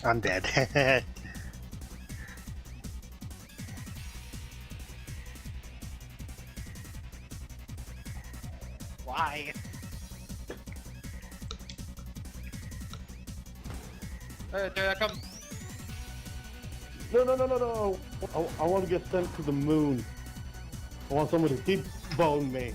I'm dead. Why? There I come. No. I want to get sent to the moon. I want someone to deep bone me.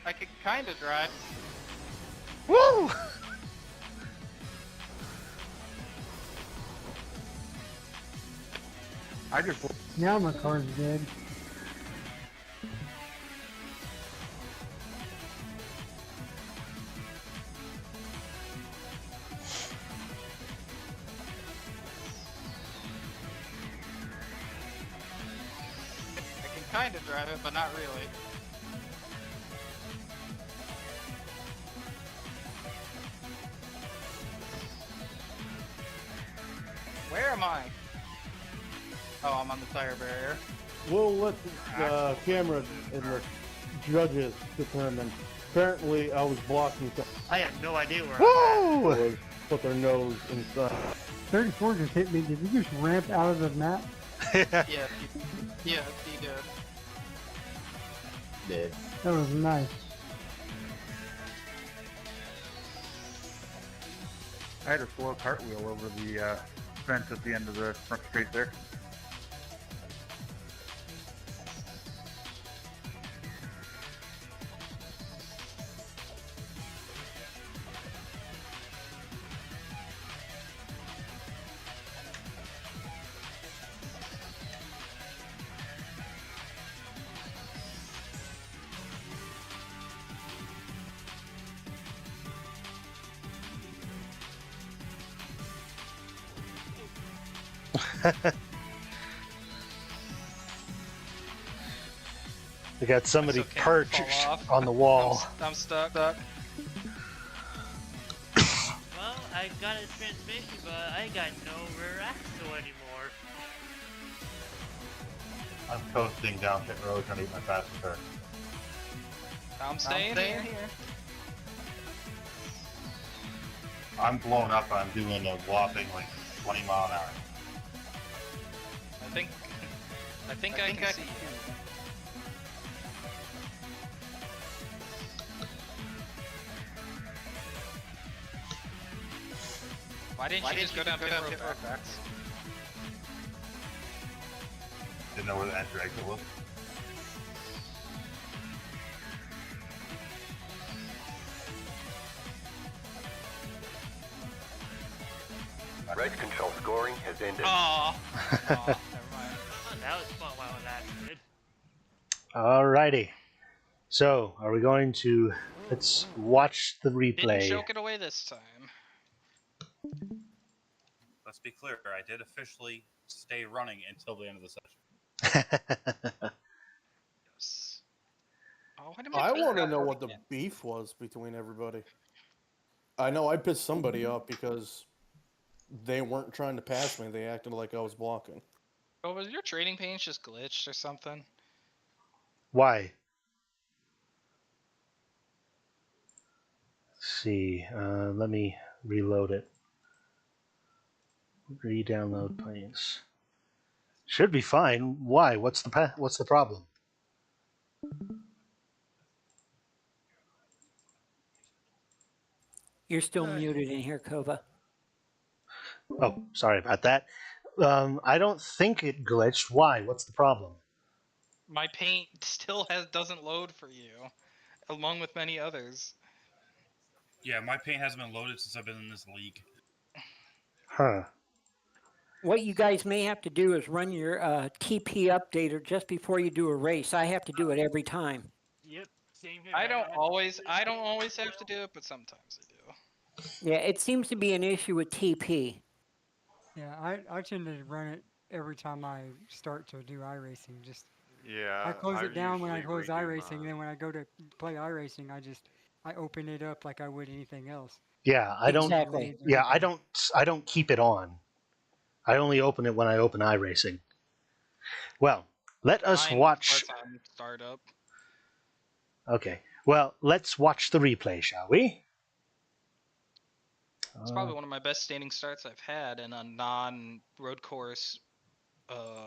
I could kind of drive. Woo! I just... Now my car's dead. I can kind of drive it, but not really. Where am I? Oh, I'm on the tire barrier. We'll let the camera and the judges determine. Apparently, I was blocking. I have no idea where Woo! Was put their nose inside. 34 just hit me. Did you just ramp out of the map? Yeah, he did. Did. That was nice. I had a slow cartwheel over the fence at the end of the front straight there. We got somebody It's okay, perched fall off. on the wall. I'm stuck. Well, I got a transmission, but I got no rear axle anymore. I'm coasting down pit road trying to eat my fast car. I'm staying here. I'm blown up. I'm doing a whopping like 20 mile an hour. I think I can see you. Why didn't you just go down pit road backwards? Didn't know where the entry exit was. Race control scoring has ended. Aww. Never mind. Oh, that was fun while it lasted. Alrighty. So, are we going to... Let's watch the replay. Didn't choke it away this time. Let's be clear, I did officially stay running until the end of the session. Yes. Oh, I want to know what the beef was between everybody. I know I pissed somebody off because they weren't trying to pass me. They acted like I was blocking. Oh, was your trading page just glitched or something? Why? Let's see. Let me reload it. Re-download planes. Should be fine. Why? What's the problem? You're still muted in here, Kova. Oh, sorry about that. I don't think it glitched. Why? What's the problem? My paint still doesn't load for you, along with many others. Yeah, my paint hasn't been loaded since I've been in this league. Huh. What you guys may have to do is run your TP updater just before you do a race. I have to do it every time. Yep, same here. I don't always have to do it, but sometimes I do. Yeah, it seems to be an issue with TP. Yeah, I tend to run it every time I start to do iRacing. Just Yeah, I close it down when I usually close redo iRacing, and mine. then when I go to play iRacing, I open it up like I would anything else. Yeah, I don't. Exactly. Yeah, I don't keep it on. I only open it when I open iRacing. Well, let us watch. Startup. Okay. Well, let's watch the replay, shall we? It's probably one of my best standing starts I've had in a non-road course.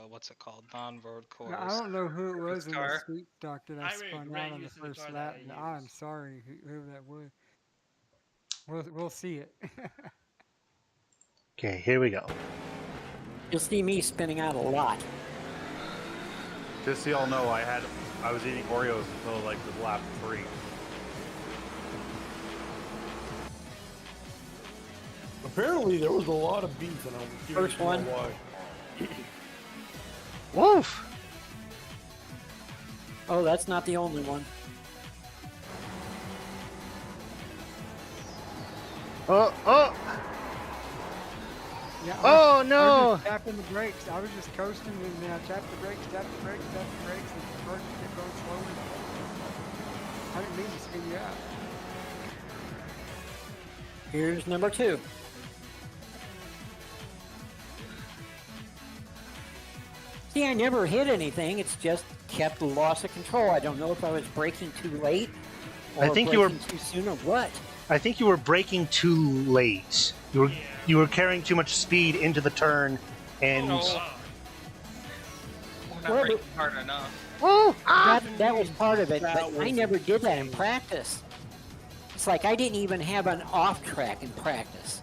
What's it called? Non-road course. I don't know who it was in the car. sweet stock that I spun out on the first lap. I'm sorry, who that was. We'll see it. Okay, here we go. You'll see me spinning out a lot. Just so y'all know, I was eating Oreos until like the lap 3. Apparently, there was a lot of beef, and I was curious First to know one. why. Woof! Oh, that's not the only one. Oh! Yeah, Oh, I no! was just tapping the brakes. I was just coasting, and then I tapped the brakes, and the car just kept going slowly. I didn't mean to spin you out. Here's number 2. See, I never hit anything. It's just kept loss of control. I don't know if I was braking too late or I think you were too soon or what. I think you were braking too late. You were carrying too much speed into the turn, and We're not braking hard enough. That was part of it, but I never did that in practice. It's like I didn't even have an off track in practice.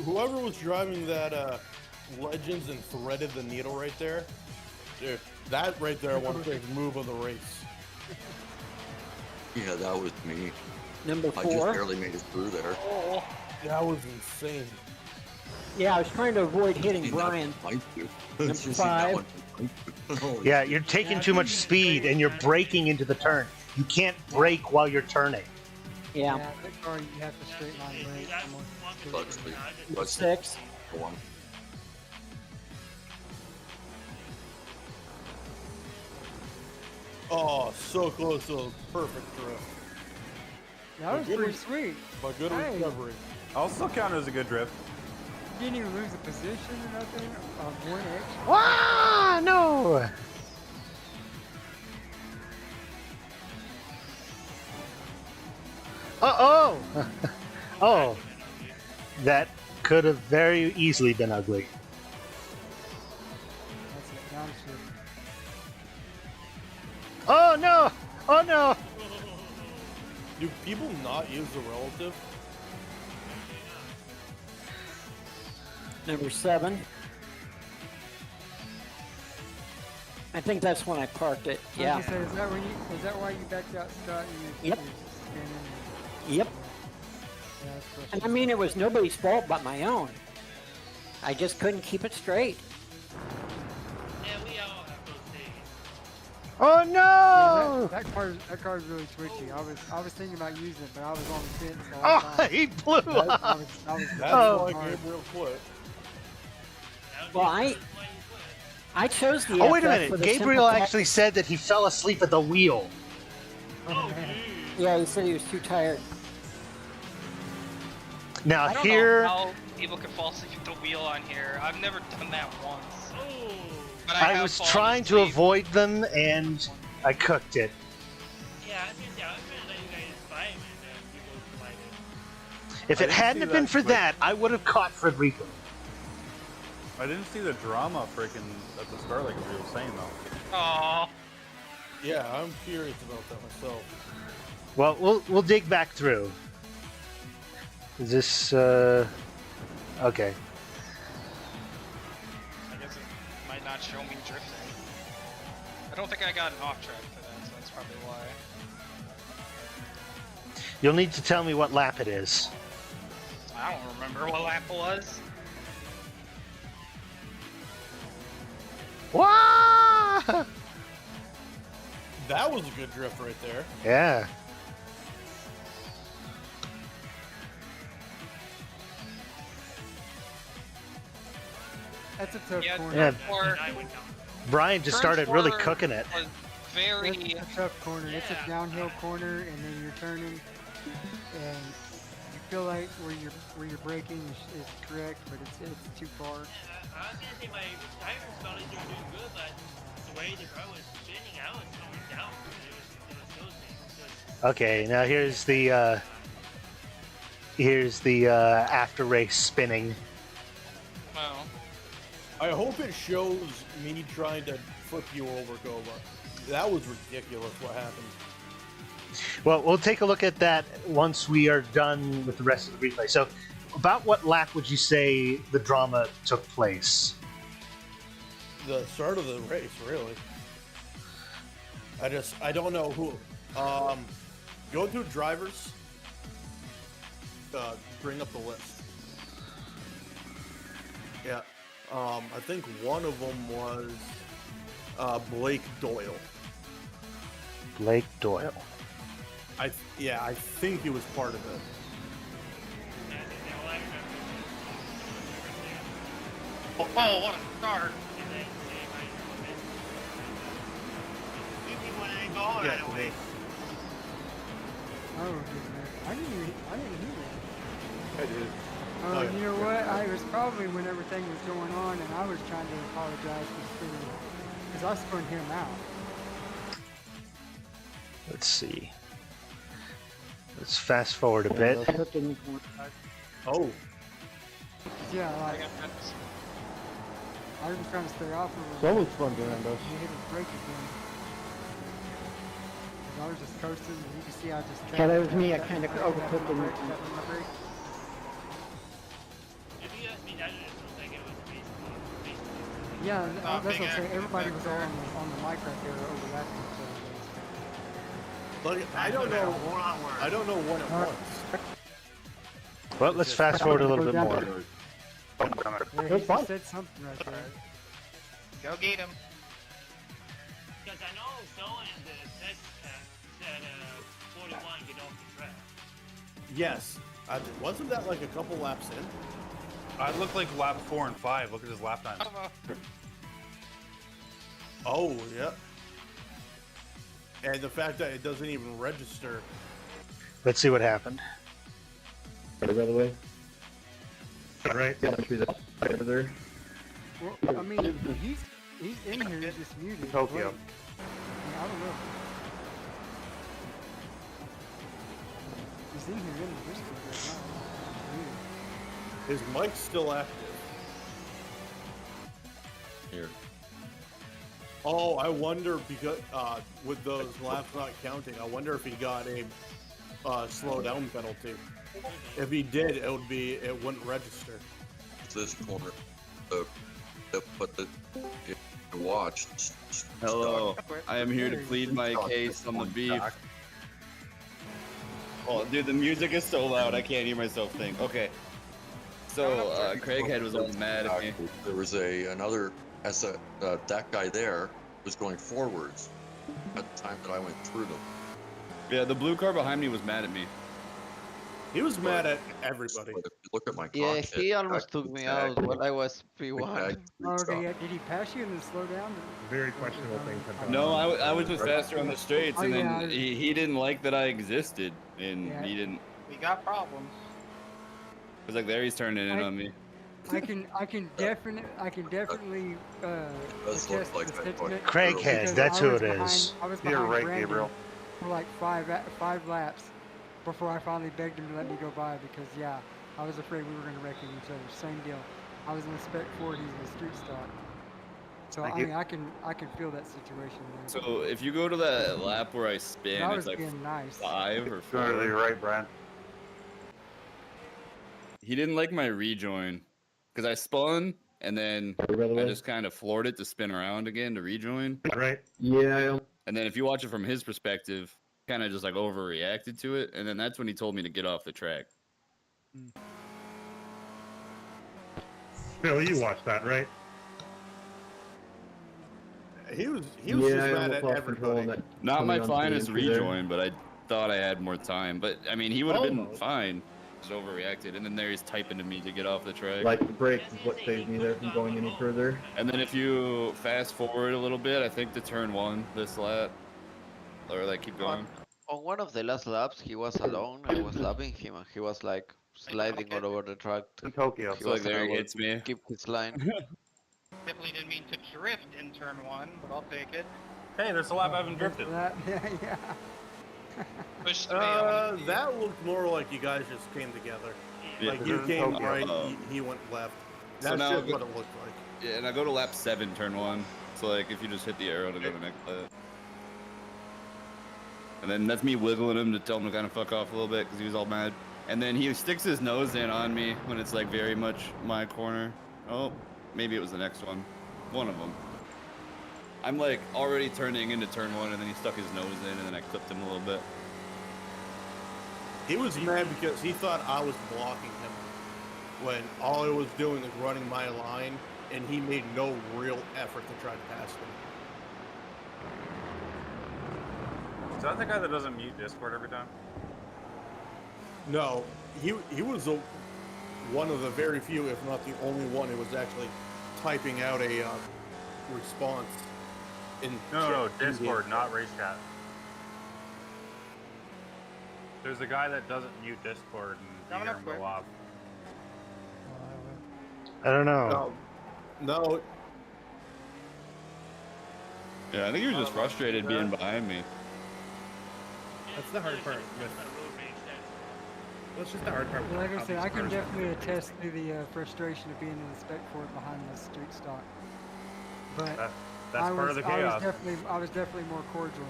Whoever was driving that Legends and threaded the needle right there, dude, that right there, I want to say move of the race. Yeah, that was me. Number I 4. just barely made it through there. Oh. That was insane. Yeah, I was trying to avoid hitting Brian. Number 5. yeah, you're taking too much speed and you're braking into the turn. You can't brake while you're turning. Yeah. That car, you have to straight line brake. 6. Oh, so close to a perfect drift. That was pretty sweet. But good Hey. recovery. I'll still count it as a good drift. You didn't even lose a position or nothing. 1 extra. Ah, no! Uh-oh! Oh. That could have very easily been ugly. That's it. Downshift. Oh, no! Oh, no! Do people not use the relative? Number 7. I think that's when I parked it. Yeah. I was gonna say, is that why you backed out, Scott? Yep. You Yep. Yeah, that's And I frustrating. mean, it was nobody's fault but my own. I just couldn't keep it straight. Oh, no! Yeah, that car's really twitchy. I was thinking about using it, but I was on the fence all the Oh, time. he blew up! I was That's Oh. why Gabriel quit. Well, I chose the Oh, wait a FF for minute. the Gabriel simple fact- actually said that he fell asleep at the wheel. Yeah, he said he was too tired. Now, I don't here... know how people can fall asleep at the wheel on here. I've never done that once. But I have was fallen trying to asleep. avoid them, and I cooked it. If I it didn't hadn't see have been that, for like- that, I would have caught Frederico. I didn't see the drama freaking at the start like we were saying though. Aww. Yeah, I'm curious about that myself. Well, we'll dig back through. Is this okay? I guess it might not show me drifting. I don't think I got an off track for that, so that's probably why. You'll need to tell me what lap it is. I don't remember what lap it was. Wah! That was a good drift right there. Yeah. That's a tough corner. Yeah. Or Brian just started really cooking it. was very. It's a tough corner. It's a downhill corner, and then you're turning, and you feel like where you're braking is correct, but it's too far. I was gonna say my tires felt like they were doing good, but the way the car was spinning, I was going down. It was closing. Okay, now here's the after race spinning. Well, I hope it shows me trying to flip you over, Gova. That was ridiculous what happened. Well, we'll take a look at that once we are done with the rest of the replay. So, about what lap would you say the drama took place? The start of the race, really. I don't know who. Go through drivers. Bring up the list. Yeah. I think one of them was Blake Doyle. Blake Doyle. I think he was part of it. oh, what a start! Yeah, today. Oh, I didn't hear that. I did. Oh, you know what? I was probably when everything was going on, and I was trying to apologize for spinning, because I spun him out. Let's see. Let's fast forward a bit. Oh. Yeah, like I was trying to stay off of him. It's always fun doing those. He hit his brake again. I was just coasting, and you can see I just. Yeah, that was me. I kind of overtook him. Yeah, that's what I'm saying. Everybody was all on the mic right there overlapping each other. Look, I don't know one at once. Well, let's fast forward a little bit more. Yeah, he just said something right there. Go get him. Because I know someone in the test said 41 get off the track. Yes. Wasn't that like a couple laps in? I look like lap 4 and 5. Look at his lap time. Oh, yeah. And the fact that it doesn't even register. Let's see what happened. By the way. All right. Yeah, over there. Well, I mean, he's in here, he's just muted. Tokyo. I mean, I don't know. He's in here in the Discord right now. His mic's still active. Here. Oh, I wonder because with those laps not counting, I wonder if he got a slow down penalty. If he did, it wouldn't register. This corner, but the watch. Hello, I am here to plead my case on the beef. Oh, dude, the music is so loud, I can't hear myself think. Okay. So, Craighead was always mad at me. There was another, that guy there was going forwards at the time that I went through them. Yeah, the blue car behind me was mad at me. He was mad at everybody. If you look at my Yeah, cockpit, he almost took me out when I was P1. Okay, did he pass you and then slow down? Very questionable things have gone No, on. I was just faster on the straights, Oh, and then yeah. he didn't like that I existed, and Yeah. he didn't. We got problems. It was like there he's turning in on me. I can definitely does look attest like to the that sentiment. Craighead, because that's I who was it behind- is. I was You're behind right, Brandon Gabriel. for like five laps before I finally begged him to let me go by because yeah, I was afraid we were going to wreck each other. Same deal. I was in the spec 40s in the street stock. So I mean, I can feel that situation there. So if you go to that lap where I spin, I it's was like being nice. 5 or 4. You're right, Brad. He didn't like my rejoin because I spun and then I just kind of floored it to spin around again to rejoin. Right. Yeah. And then if you watch it from his perspective, kind of just like overreacted to it, and then that's when he told me to get off the track. Bill, you watched that, right? He was Yeah, just I mad almost at lost control everybody. on that. Not coming my onto the finest entry there. rejoin, but I thought I had more time. But I mean, he would have been Almost. fine. Just overreacted, and then there he's typing to me to get off the track. Like the brakes is what saved me there from going any further. And then if you fast forward a little bit, I think to turn 1 this lap, or like keep going. On one of the last laps, he was alone. I was lapping him, and he was like sliding all over the track. In Tokyo. So like there he hits me. Keep his line. Definitely didn't mean to drift in turn 1, but I'll take it. Hey, there's a lap I haven't drifted. Yeah, yeah. Push the mail. That looked more like you guys just came together. Yeah. Like you came Tokyo. right, he went left. So That's now just go- what it looked like. Yeah, and I go to lap 7, turn 1. So like if you just hit the arrow to go to the next lap. And then that's me wiggling him to tell him to kind of fuck off a little bit because he was all mad. And then he sticks his nose in on me when it's like very much my corner. Oh, maybe it was the next one. One of them. I'm like already turning into turn 1 and then he stuck his nose in and then I clipped him a little bit. He was mad because he thought I was blocking him when all I was doing was running my line, and he made no real effort to try to pass me. Is that the guy that doesn't mute Discord every time? No, he was one of the very few, if not the only one, who was actually typing out a response. No, Discord, not race chat. There's a guy that doesn't mute Discord and you hear him go off. I don't know. No. Yeah, I think he was just frustrated being behind me. That's the hard part. Well, it's just the hard part. Like I how said, these I can cars definitely run. attest to the frustration of being in the spec Ford behind the street stock. But That's I part of the chaos. I was definitely more cordial.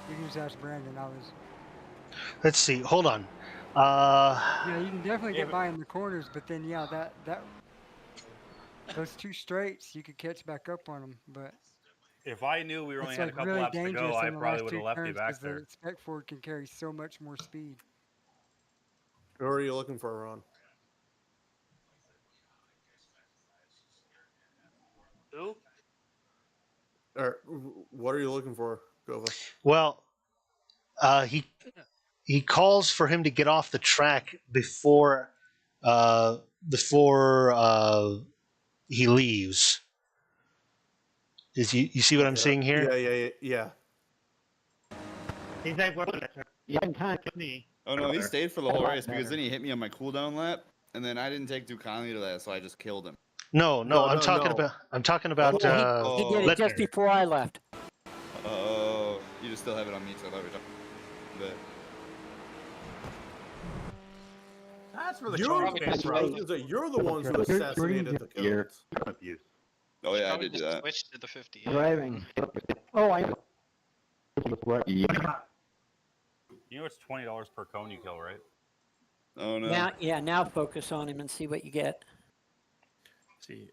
You can just ask Brandon. I was. Let's see. Hold on. Yeah, you can definitely get by in the corners, but then yeah, that those two straights, you could catch back up on them, but. If I knew we only It's had like a couple really laps to dangerous go, I on the probably last would two have left you turns back because there. the spec Ford can carry so much more speed. Who are you looking for, Ron? Who? Or what are you looking for, Gova? Well, he calls for him to get off the track before he leaves. You see what I'm seeing here? Yeah. He's like, what? You can kind of me. Oh no, he stayed for the whole race because then he hit me on my cooldown lap, and then I didn't take too kindly to that, so I just killed him. No, I'm talking about. He did it just before I left. Oh, you just still have it on me, so I thought we were talking about it. That's where the You're the ones who assassinated the kills. Oh yeah, I Probably did do just that. switched to the 50. Driving. Oh, I know. You know it's $20 per cone you kill, right? Oh no. Now focus on him and see what you get. See.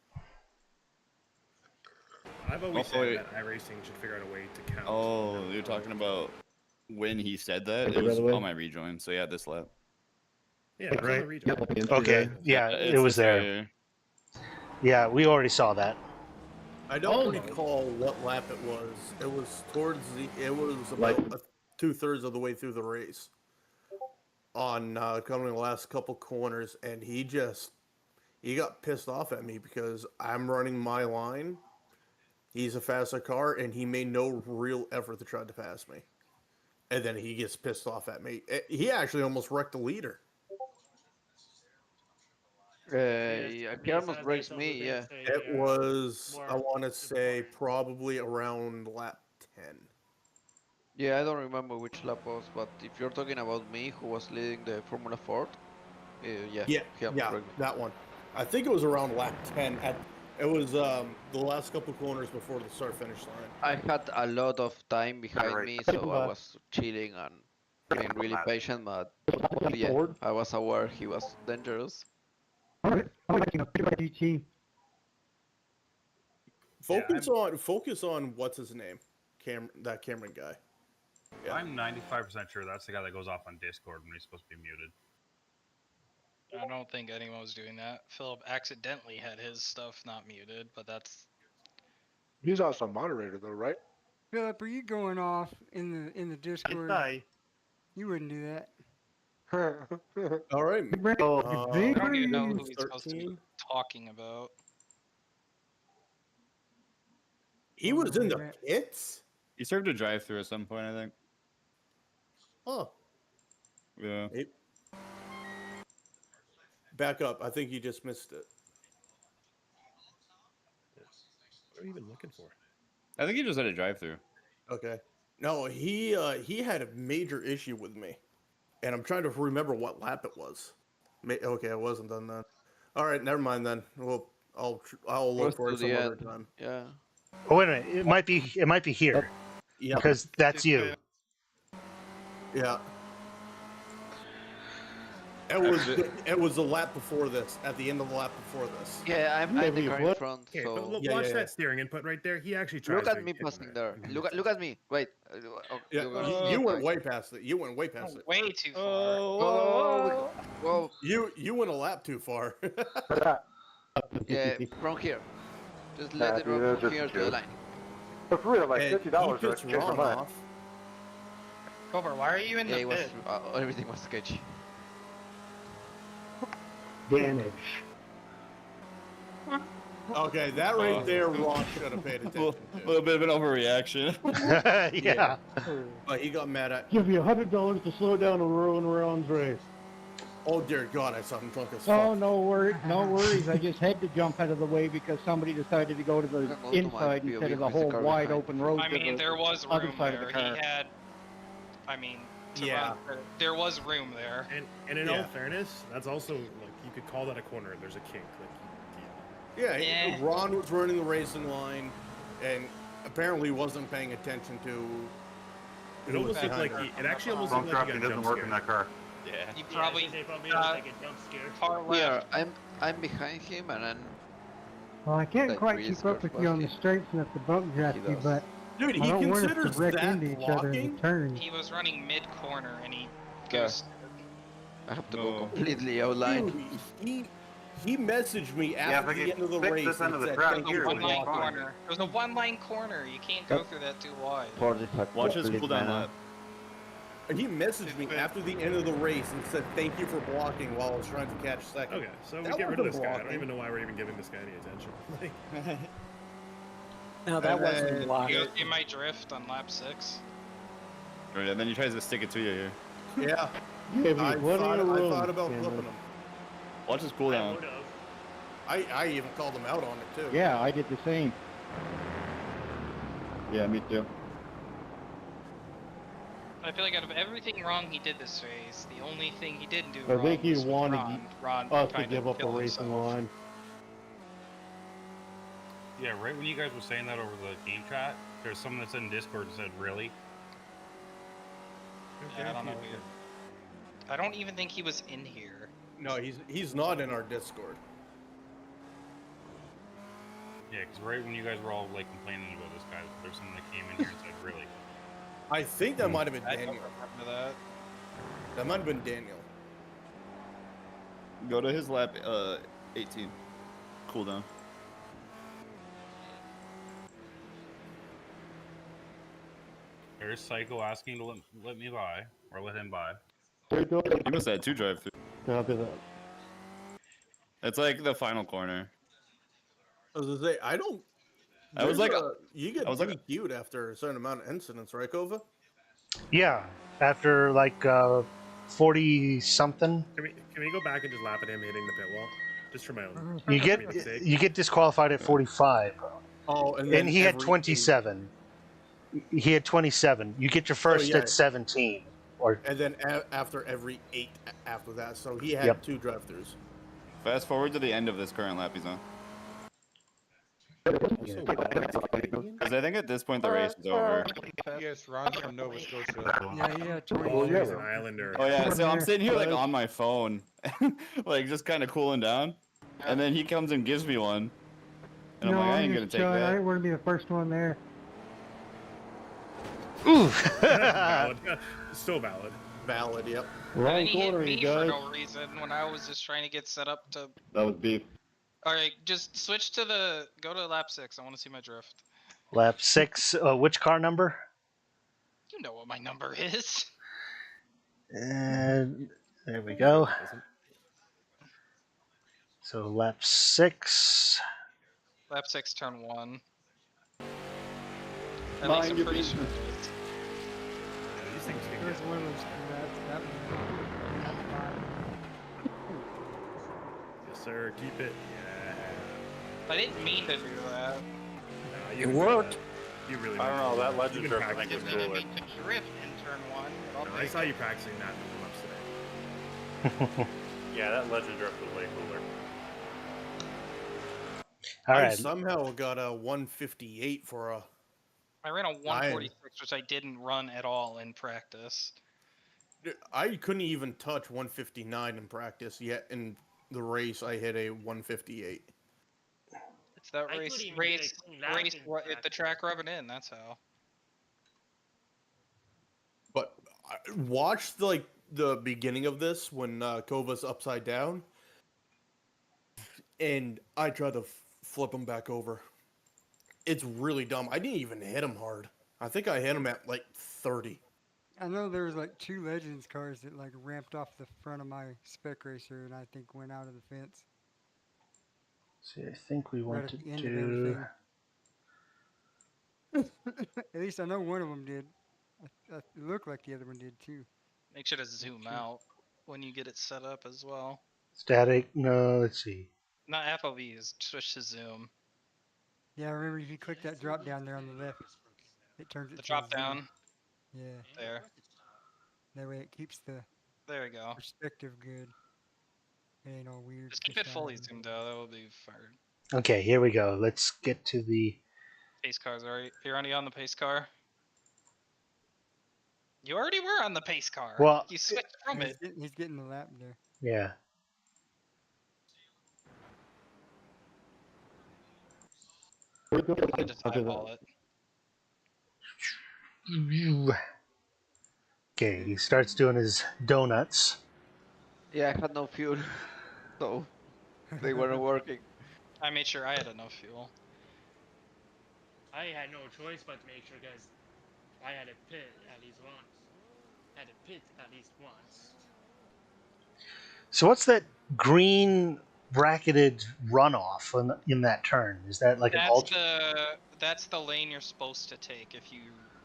I've always said that iRacing should figure out a way to count. Oh, you're talking about when he said that? Okay, It was by the way. on my rejoin, so yeah, this lap. Yeah, it's on the rejoin. Okay, yeah, it was there. Yeah, we already saw that. I don't recall what lap it was. It was about 2/3 of the way through the race. On coming the last couple corners, and he got pissed off at me because I'm running my line. He's a faster car, and he made no real effort to try to pass me. And then he gets pissed off at me. He actually almost wrecked the leader. He almost raced me, yeah. It was, I want to say, probably around lap 10. Yeah, I don't remember which lap was, but if you're talking about me, who was leading the Formula Ford, yeah, he almost wrecked me. That one. I think it was around lap 10. It was the last couple corners before the start-finish line. I had a lot of time behind me, so I was chilling and being really patient, but yeah, I was aware he was dangerous. Focus on what's his name, that Cameron guy. Yeah. I'm 95% sure that's the guy that goes off on Discord when he's supposed to be muted. I don't think anyone was doing that. Philip accidentally had his stuff not muted, but that's. He's also a moderator, though, right? Philip, are you going off in the Discord? You wouldn't do that. All right. I don't even know who he's supposed to be talking about. He was in the pits? He served a drive-through at some point, I think. Oh. Yeah. Back up. I think you just missed it. What are you even looking for? I think he just had a drive-through. Okay. No, he had a major issue with me, and I'm trying to remember what lap it was. Okay, I wasn't done then. All right, never mind then. I'll look for it some other time. Yeah. Oh wait a minute, it might be here. Yeah. Because that's you. Yeah. It was the lap before this, at the end of the lap before this. Yeah, I'm the car in front. Okay, So but watch that steering input right there. He actually tries look at to me get passing there. Look at me. Wait. You went way past it. You went way past it. Way too far. Whoa. You went a lap too far. Yeah, from here. Just let it run from here to the line. But for real, like $50 gets Ron off. Cobra, why are you in the pit? Everything was sketchy. Damage. Okay, that right there, Ron should have paid attention A little bit of an overreaction. Yeah. But he got mad at. Give you $100 to slow down and ruin Ron's race. Oh dear God, I saw him drunk as Oh, fuck. no worries. I just had to jump out of the way because somebody decided to go to the inside instead of the whole wide open road. I to mean, the there was other room side of the there. car. He had, I mean, to Yeah. run, there was room there. And in all Yeah. fairness, that's also like you could call that a corner. There's a kink. Yeah, Yeah. Ron was running the racing line, and apparently wasn't paying attention to. It who was almost looked behind like her. it actually almost Bump looked like he dropping got doesn't jump work in scared. that car. Yeah. You probably like a jump scare. far Yeah, left. I'm behind him and then Well, I can't Like quite race keep up goes with you on the past straights enough to bump draft He you, does. but Dude, I he don't want us to considers wreck that into each other in blocking? the turn. He was running mid corner and he Yeah. goes. I have to No. go completely outline. Dude, he messaged me Yeah, if after I the could end of the fix race this end and of the said, track "Thank It you was a for here, one-line blocking." corner. It was a one-line corner. You can't go through that too wide. For this Watch his cooldown lap. And he messaged me after the end of the race and said, "Thank you for blocking," while I was trying to catch second. Okay, so we That get rid of this wasn't guy. I don't blocking. even know why we're even giving this guy any attention. Like, No, that And wasn't then- blocking. You see my drift on lap 6? Right, and then he tries to stick it to you here. Yeah, Yeah, but I what thought in a room, about Cameron? flipping him. Watch his I cooldown. would have. I even called him out on it too. Yeah, I did the same. Yeah, me too. I feel like out of everything wrong he did this race, the only thing he didn't do I wrong think you was with wanted Ron us to kinda give up a killed racing himself. line. Yeah, right when you guys were saying that over the game chat, there's someone that said in Discord that said, "Really?" Yeah, I don't know. Weird. I don't even think he was in here. No, he's not in our Discord. Yeah, because right when you guys were all like complaining about this guy, there's someone that came in here and said, "Really?" I think that might have been I don't Daniel. remember that. That might have been Daniel. Go to his lap 18. Cooldown. There's Psycho asking to let me buy or let him buy. You must have had 2 drive-through. Copy that. It's like the final corner. I was gonna say, I don't. I was there's like- you get I was like- DQ'd after a certain amount of incidents, right, Kova? Yeah, after like 40 something, can we go back and just laugh at him hitting the pit wall, just for my own? you get disqualified at 45, Oh, and he had 27. He had 27. You get your first yeah. at 17, or And then after every 8 after that, so he had Yep. 2 drive-throughs. Fast forward to the end of this current lap he's on. Because I think at this point the race is over. Yes, Ron from Nova Scotia. Yeah, yeah, Oh, 20. he's an Islander. Oh yeah, so I'm sitting here like on my phone, like just kind of cooling down, and then he comes and gives me one, and I'm like, I ain't gonna just take chilling. I that. didn't want to be the first one there. Valid. Still valid. Valid, yep. And Wrong he hit corner, me you for guys. no reason when I was just trying to get set up to. That was beef. Alright, just switch to go to lap 6. I want to see my drift. lap 6. Which car number? You know what my number is. And there we go. So lap 6. Lap 6, turn 1. At Mind least I'm your pretty sure. business. Yeah, these things can There's get. one of those. That one. Yes, sir. Keep it. Yeah. I didn't mean to do that. Nah, you It can do worked. that. You really. I don't know. That legend You drift can I think practice was that. cooler. To drift in turn 1. I'll No, I take saw it. you practicing that in the laps today. Yeah, that legend drift was way cooler. All I right. somehow got a 158 for a. I ran a 146, which I didn't run at all in practice. I couldn't even touch 159 in practice yet. In the race, I hit a 158. It's that I race, couldn't even get a race, clean lap race. in The track rubbing in. That's how. But I watched like the beginning of this when Kova's upside down, and I tried to flip him back over. It's really dumb. I didn't even hit him hard. I think I hit him at like 30. I know there was like 2 Legends cars that like ramped off the front of my spec racer and I think went out of the fence. See, I think we Right want at to the end do. of everything. At least I know one of them did. It looked like the other one did too. Make sure to zoom out. when you get it set up as well. Static. No, let's see. Not FOV, is switch to zoom. Yeah, remember if you click that drop down there on the left, it turns it The to drop a zoom. down. Yeah. There. That way it keeps the There we go. perspective good. It ain't all weird. Just keep it fully zoomed out. That will be fired. Okay, here we go. Let's get to the Pace cars, alright? You're already on the pace car? You already were on the pace car. Well, you switched from it. He's getting the lap there. yeah. I just eyeball it. Okay, he starts doing his donuts. Yeah, I had no fuel, so they weren't working. I made sure I had enough fuel. I had no choice but to make sure because I had to pit at least once. Had to pit at least once. So what's that green bracketed runoff in that turn? Is that like an alt? That's the lane you're supposed to take if you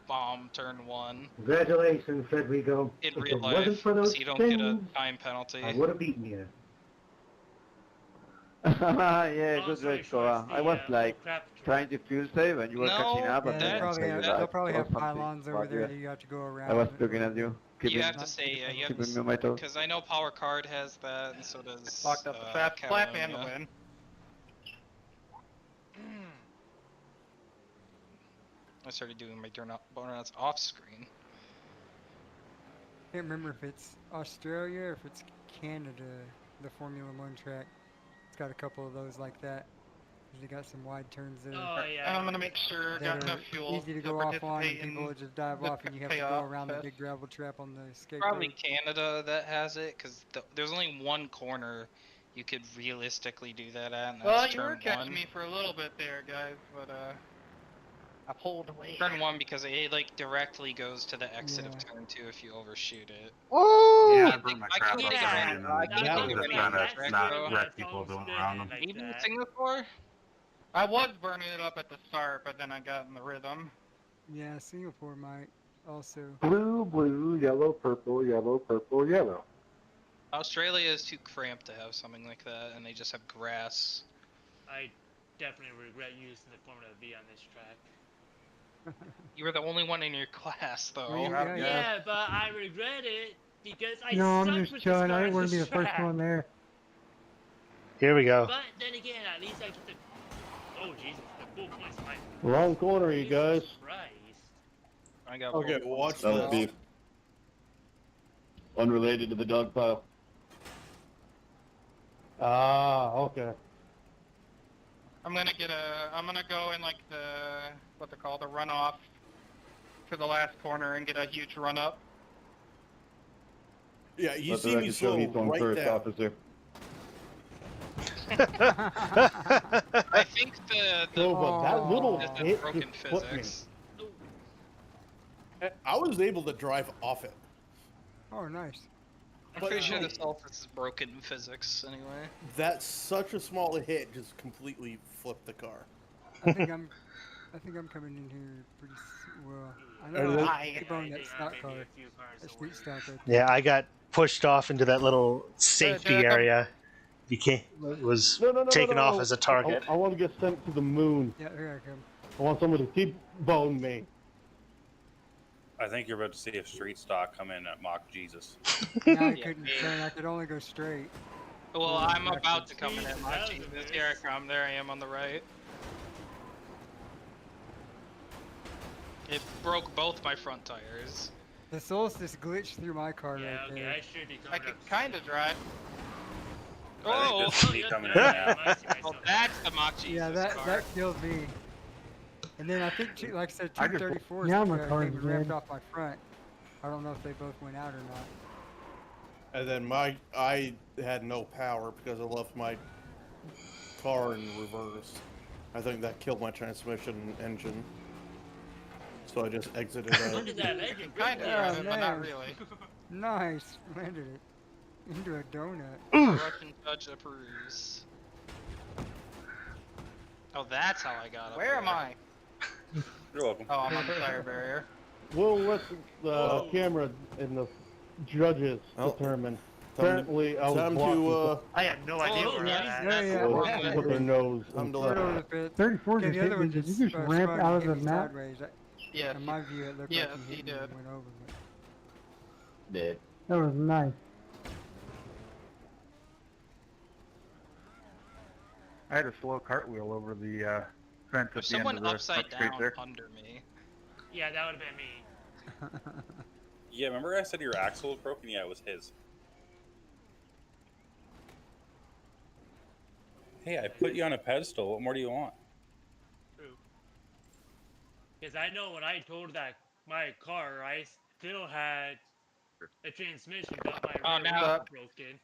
bomb turn 1. Congratulations, Federico. In If real it wasn't life, for those so you don't get a things, time penalty. I would have beaten you. Yeah, good race, Koa. I was like trying to fuel save and you were catching up, and then I saw you They'll died probably or have something. pylons over But there yeah, that you have to go around. I was looking at you. You have to say, you have keeping to, me on my toes. because I know Power Card has that, and so does. Locked up the fast flap and the Catalonia. win. I started doing my burnouts off screen. Can't remember if it's Australia or if it's Canada, the Formula 1 track. It's got a couple of those like that. They got some wide turns there. Oh, yeah. And I'm gonna make sure I got enough fuel easy to go off on, and participate in people will just dive the off, and you have to go payoff around the fest. big gravel trap on the skateboard. Probably Canada that has it, because there's only one corner you could realistically do that at, and that's Well, you turn were catching 1. me for a little bit there, guys, but I pulled away. Turn 1 because it like directly goes to the exit of turn 2 if you overshoot it. Oh! Yeah, I brought my I crap can't up get behind around. and I I'm can't just get trying around to not wreck people going around them. You didn't Singapore? I was burning it up at the start, but then I got in the rhythm. Yeah, Singapore might also. Blue, blue, yellow, purple, yellow, purple, yellow. Australia is too cramped to have something like that, and they just have grass. I definitely regret using the Formula V on this track. You were the only one in your class, though. Yeah, but I regret it because I No, suck I'm with just this trying. car I on didn't want to this be the first track. one there. Here we go. But then again, at least I get the. Oh Jesus, the full points. Wrong corner, you guys. Christ. I got Okay, watch That this. was beef. Unrelated to the dog pile. Ah, okay. I'm gonna go in like what they call the runoff to the last corner and get a huge run up. Yeah, you Let the see me record show slow he's going right first, down. officer. I think the No, but that little the hit broken just put me. physics. I was able to drive off it. Oh, nice. I'm But pretty sure no. the Celtics is broken physics anyway. That such a small hit just completely flipped the car. I think I'm coming in here pretty well. I know I own that stock car. That street stock right there. Yeah, I got pushed off into that little safety area. Was taken off as a target. I want to get sent to the moon. Yeah, here I come. I want someone to T-bone me. I think you're about to see a street stock come in at Mock Jesus. Yeah, I couldn't turn. I could only go straight. Well, I'm about to come in at my Jesus. Here I come. There I am on the right. It broke both my front tires. The solstice glitched through my car right okay, there. I should be I coming could kind of drive. Oh! I think this is me coming in Yeah, now. I see myself. Oh, that's the Mock Jesus Yeah, that car. killed me. And then I think, like I said, I just- 234 now my came car's and wrapped dead. off my front. I don't know if they both went out or not. And then I had no power because I left my car in reverse. I think that killed my transmission and engine. So I just exited Look out. at that legend. Kind of, Yeah, drive it, but not nice. really. Nice, landed it into a donut. Russian judge approves. Oh, that's how I got up Where am there. I? You're welcome. Oh, I'm on the tire barrier. We'll let the camera and the judges determine. Apparently, I was time blocking. to I have no idea where I'm at. Put their nose. time to Right over the pit. 34 Okay, just the hit other me. one Did just you just ramp spun out and of hit the me map? sideways. Yes, In my view, it looked like yes, he hit he me did. and went over. But Did. That was nice. I had a slow cartwheel over the fence There's at the end someone of the upside next street down there. under me. Yeah, that would have been me. Yeah, remember I said your axle was broken? Yeah, it was his. Hey, I put you on a pedestal. What more do you want? True. Because I know when I told that my car, I still had a transmission, but my Oh, rear now wheel was broken.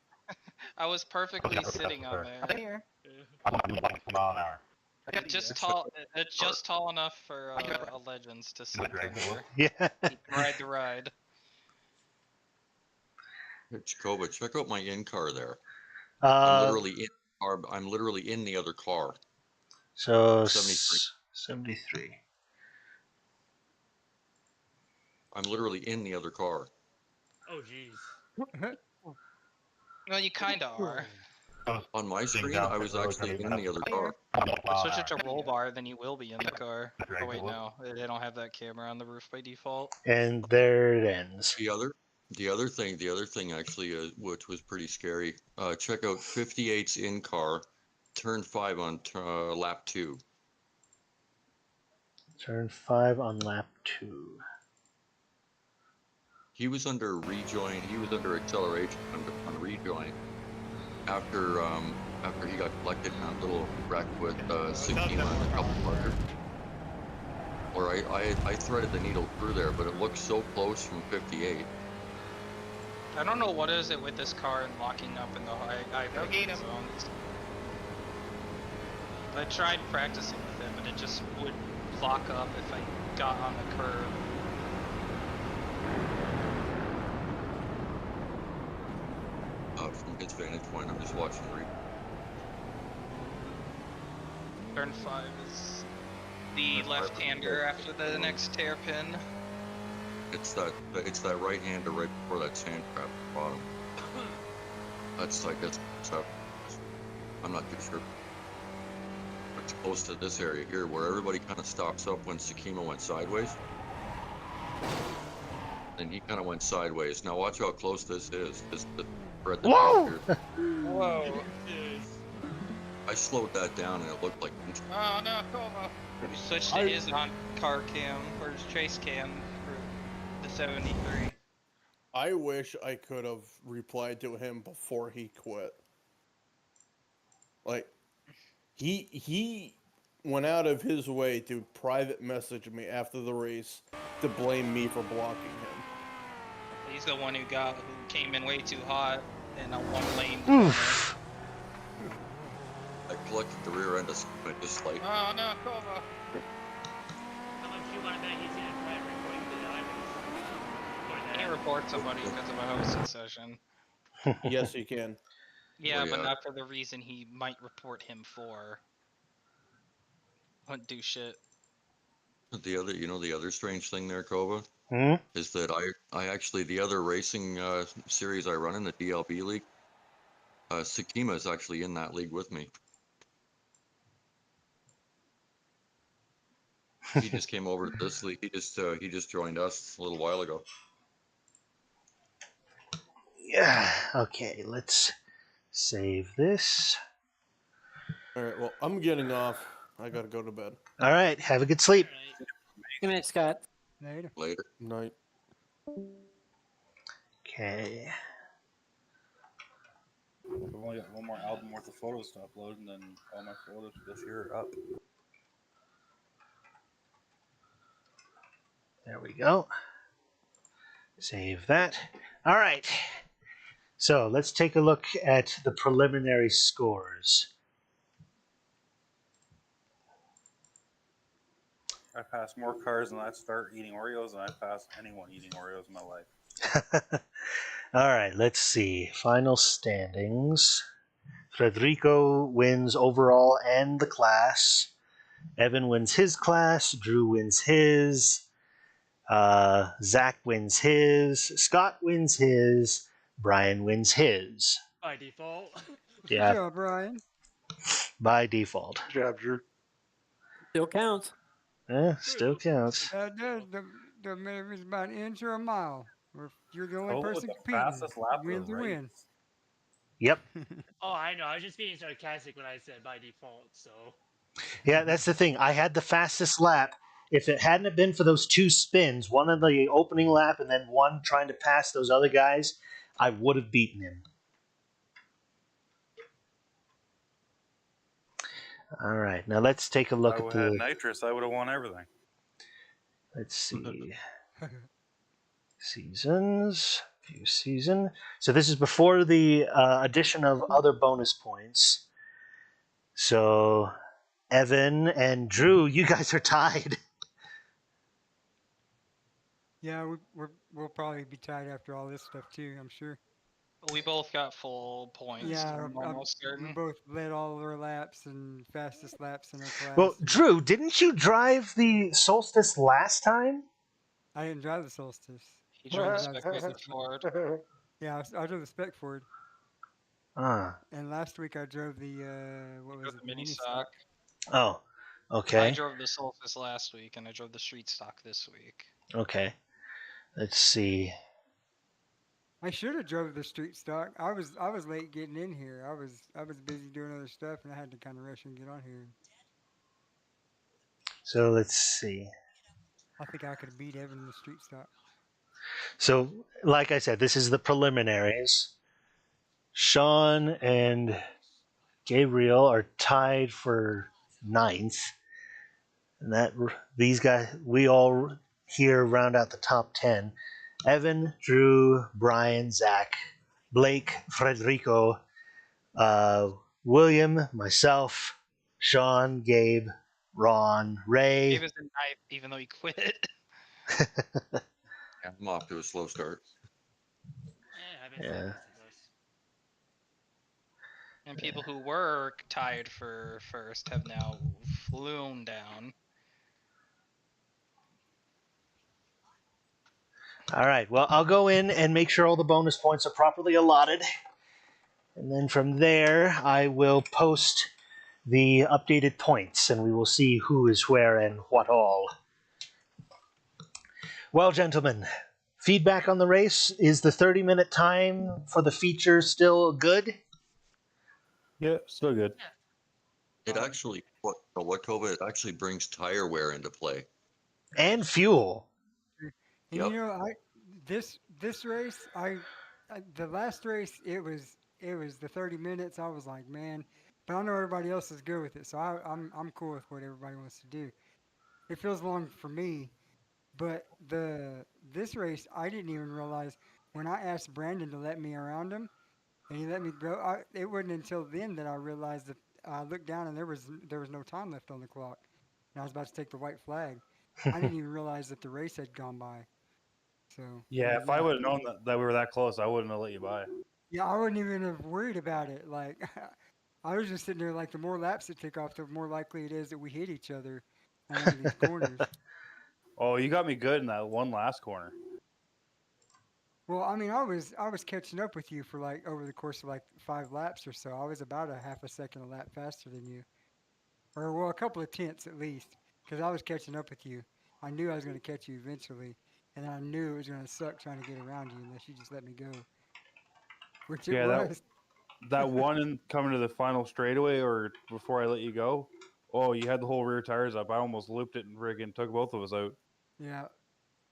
I was perfectly sitting on there. Mile an hour. It's just tall enough for a Legends to sit under. Yeah. He can ride the ride. Hey, Jacoba, check out my in-car there. Uh, I'm literally in the other car. So 73. 73. I'm literally in the other car. Oh, jeez. Well, you kinda are. On my screen, I was actually in the other car. Switch it to roll bar, then you will be in the car. Oh wait, no, they don't have that camera on the roof by default. And there it ends. The other thing actually, which was pretty scary. Check out 58's in car, turn 5 on lap 2. Turn 5 on lap 2. He was under rejoin. He was under acceleration on rejoin. After he got collected in that little wreck with Sakima and a couple others. Or I threaded the needle through there, but it looked so close from 58. I don't know what is it with this car and locking up in the high braking zones. I tried practicing with it, but it just would lock up if I got on the curve. From his vantage point, I'm just watching Turn 5 is the left-hander after the next hairpin. It's that right-hander right before that sand trap at the bottom. That's, I guess, I'm not too sure. It's close to this area here where everybody kind of stops up when Sakima went sideways. And he kind of went sideways. Now watch how close this is. Whoa! Whoa! I slowed that down and it looked like. Oh no, Kova! We switched to his on car cam or his trace cam for the 73. I wish I could have replied to him before he quit. Like, he went out of his way to private message me after the race to blame me for blocking him. He's the one who came in way too hot in a one-lane. Oof. I collected the rear end of Sakima just like. Oh no, Kova! How much you want to bet he's going to try recording the iRacing? Can you report somebody because of a hosted session? Yes, he can. Yeah, Well, but yeah. not for the reason he might report him for. Wouldn't do shit. The other strange thing there, Kova, is that I actually, the other racing series I run in, the DLB league, Sakima is actually in that league with me. He just came over to this league. He just joined us a little while ago. Yeah. Okay, let's save this. Alright, well, I'm getting off. I gotta go to bed. All right, have a good sleep. Good night, Scott. Later. Night. Okay. I've only got one more album worth of photos to upload, and then all my photos for this year are up. There we go. Save that. All right. So let's take a look at the preliminary scores. I passed more cars than I start eating Oreos, and I passed anyone eating Oreos in my life. All right, let's see. Final standings. Federico wins overall and the class. Evan wins his class. Drew wins his. Zach wins his. Scott wins his. Brian wins his. By default. Good Yeah, job, Brian. by default. Good job, Drew. Still counts. Still counts. That does. The maybe it's about an inch or a mile. Or if you're the only Go with person the competing, fastest lap of win's the a win. race. Yep. Oh, I know. I was just being sarcastic when I said by default. So. Yeah, that's the thing. I had the fastest lap. If it hadn't have been for those two spins, one on the opening lap and then one trying to pass those other guys, I would have beaten him. All right, now let's take a look I at would have had the. nitrous. I would have won everything. Let's see. Seasons. View season. So this is before the addition of other bonus points. So Evan and Drew, you guys are tied. Yeah, we'll probably be tied after all this stuff too. I'm sure. We both got full points. Yeah, I'm almost we certain. both led all our laps and fastest laps in our class. Well, and Drew, didn't you drive the Solstice last time? I didn't drive the Solstice. He drove the Spec Ford. Yeah, I drove the Spec Ford. Ah. And last week I drove the what was it? The mini stock. Oh, okay. I drove the Solstice last week, and I drove the street stock this week. Okay. Let's see. I should have drove the street stock. I was late getting in here. I was busy doing other stuff, and I had to kind of rush and get on here. So let's see. I think I could have beat Evan in the street stock. So, like I said, this is the preliminaries. Sean and Gabriel are tied for 9th. And that these guys, we all here round out the top 10. Evan, Drew, Brian, Zach, Blake, Frederico, William, myself, Sean, Gabe, Ron, Ray. Gabe is in 9th, even though he quit. Yeah, I'm off to a slow start. Yeah. And people who were tied for first have now flown down. All right. Well, I'll go in and make sure all the bonus points are properly allotted. And then from there, I will post the updated points, and we will see who is where and what all. Well, gentlemen, feedback on the race. Is the 30-minute time for the feature still good? Yeah, still good. It actually, what Tova, it actually brings tire wear into play. And fuel. And Yep. you know, this race, the last race it was the 30 minutes. I was like, man, but I know everybody else is good with it, so I'm cool with what everybody wants to do. It feels long for me, but this race I didn't even realize when I asked Brandon to let me around him, and he let me go. It wasn't until then that I realized that I looked down and there was no time left on the clock, and I was about to take the white flag. I didn't even realize that the race had gone by. So Yeah, if I would have known that we were that close, I wouldn't have let you by. yeah, I wouldn't even have worried about it. Like I was just sitting there like the more laps that take off, the more likely it is that we hit each other on one of these corners. Oh, you got me good in that one last corner. Well, I mean, I was catching up with you for like over the course of like 5 laps or so. I was about a half a second a lap faster than you, or well, a couple of tenths at least, because I was catching up with you. I knew I was going to catch you eventually, and I knew it was going to suck trying to get around you unless you just let me go. Which it was. That one in coming to the final straightaway or before I let you go. Oh, you had the whole rear tires up. I almost looped it and friggin' took both of us out. Yeah.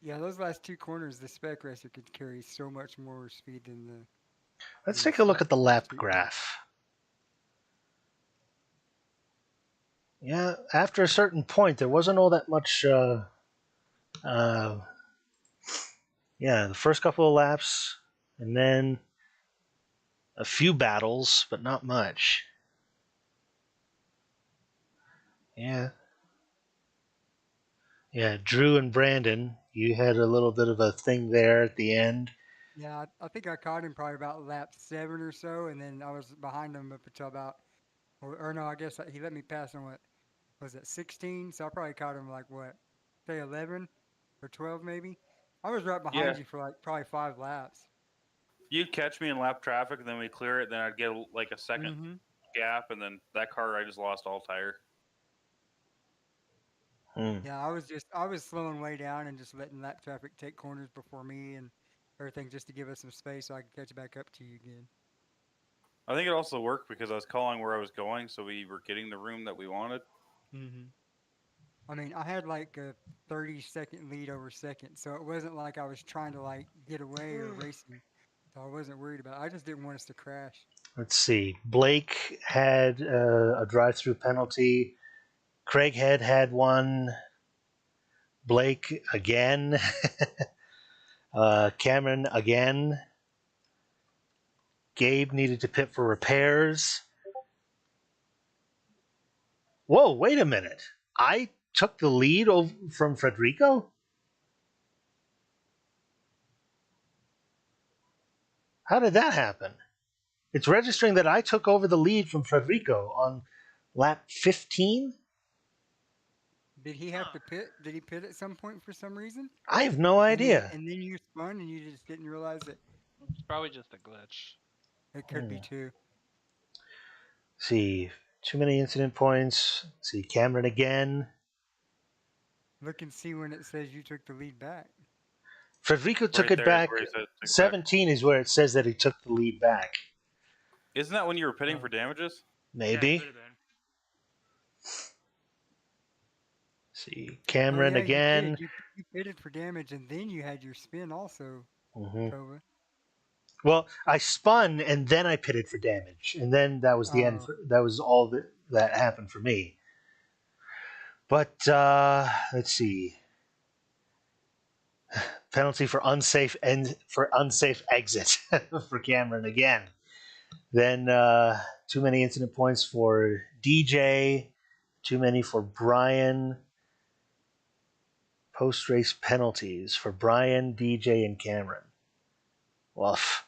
Yeah, those last 2 corners, the Spec Racer could carry so much more speed than the... Let's take a look at the lap graph. Yeah, after a certain point, there wasn't all that much... yeah, the first couple of laps, and then a few battles, but not much. Yeah. Yeah, Drew and Brandon, you had a little bit of a thing there at the end. Yeah, I think I caught him probably about lap 7 or so, and then I was behind him up until about... Or no, I guess he let me pass on what... Was it 16? So I probably caught him like, what, say 11 or 12 maybe? I was right behind you for like probably 5 laps. You'd catch me in lap traffic, and then we clear it. Then I'd get like a second gap, and then that car I just lost all tire. Yeah, I was slowing way down and just letting lap traffic take corners before me and everything just to give us some space so I could catch back up to you again. I think it also worked because I was calling where I was going, so we were getting the room that we wanted. I mean, I had like a 30-second lead over second, so it wasn't like I was trying to like get away or racing. So I wasn't worried about it. I just didn't want us to crash. Let's see. Blake had a drive-through penalty. Craig had one. Blake again. Cameron again. Gabe needed to pit for repairs. Whoa, wait a minute. I took the lead from Federico? How did that happen? It's registering that I took over the lead from Federico on lap 15? Did he have to pit? Did he pit at some point for some reason? I have no idea. And then you spun and you just didn't realize it. It's probably just a glitch. It could be too. See, too many incident points. See, Cameron again. Look and see when it says you took the lead back. Federico took it back. 17 is where it says that he took the lead back. Isn't that when you were pitting for damages? Maybe. See, Cameron again. You pitted for damage and then you had your spin also. Kova. Well, I spun and then I pitted for damage, and then that was the end. That was all that happened for me. But let's see. Penalty for unsafe exit for Cameron again. Then too many incident points for DJ. Too many for Brian. Post-race penalties for Brian, DJ, and Cameron. Woof.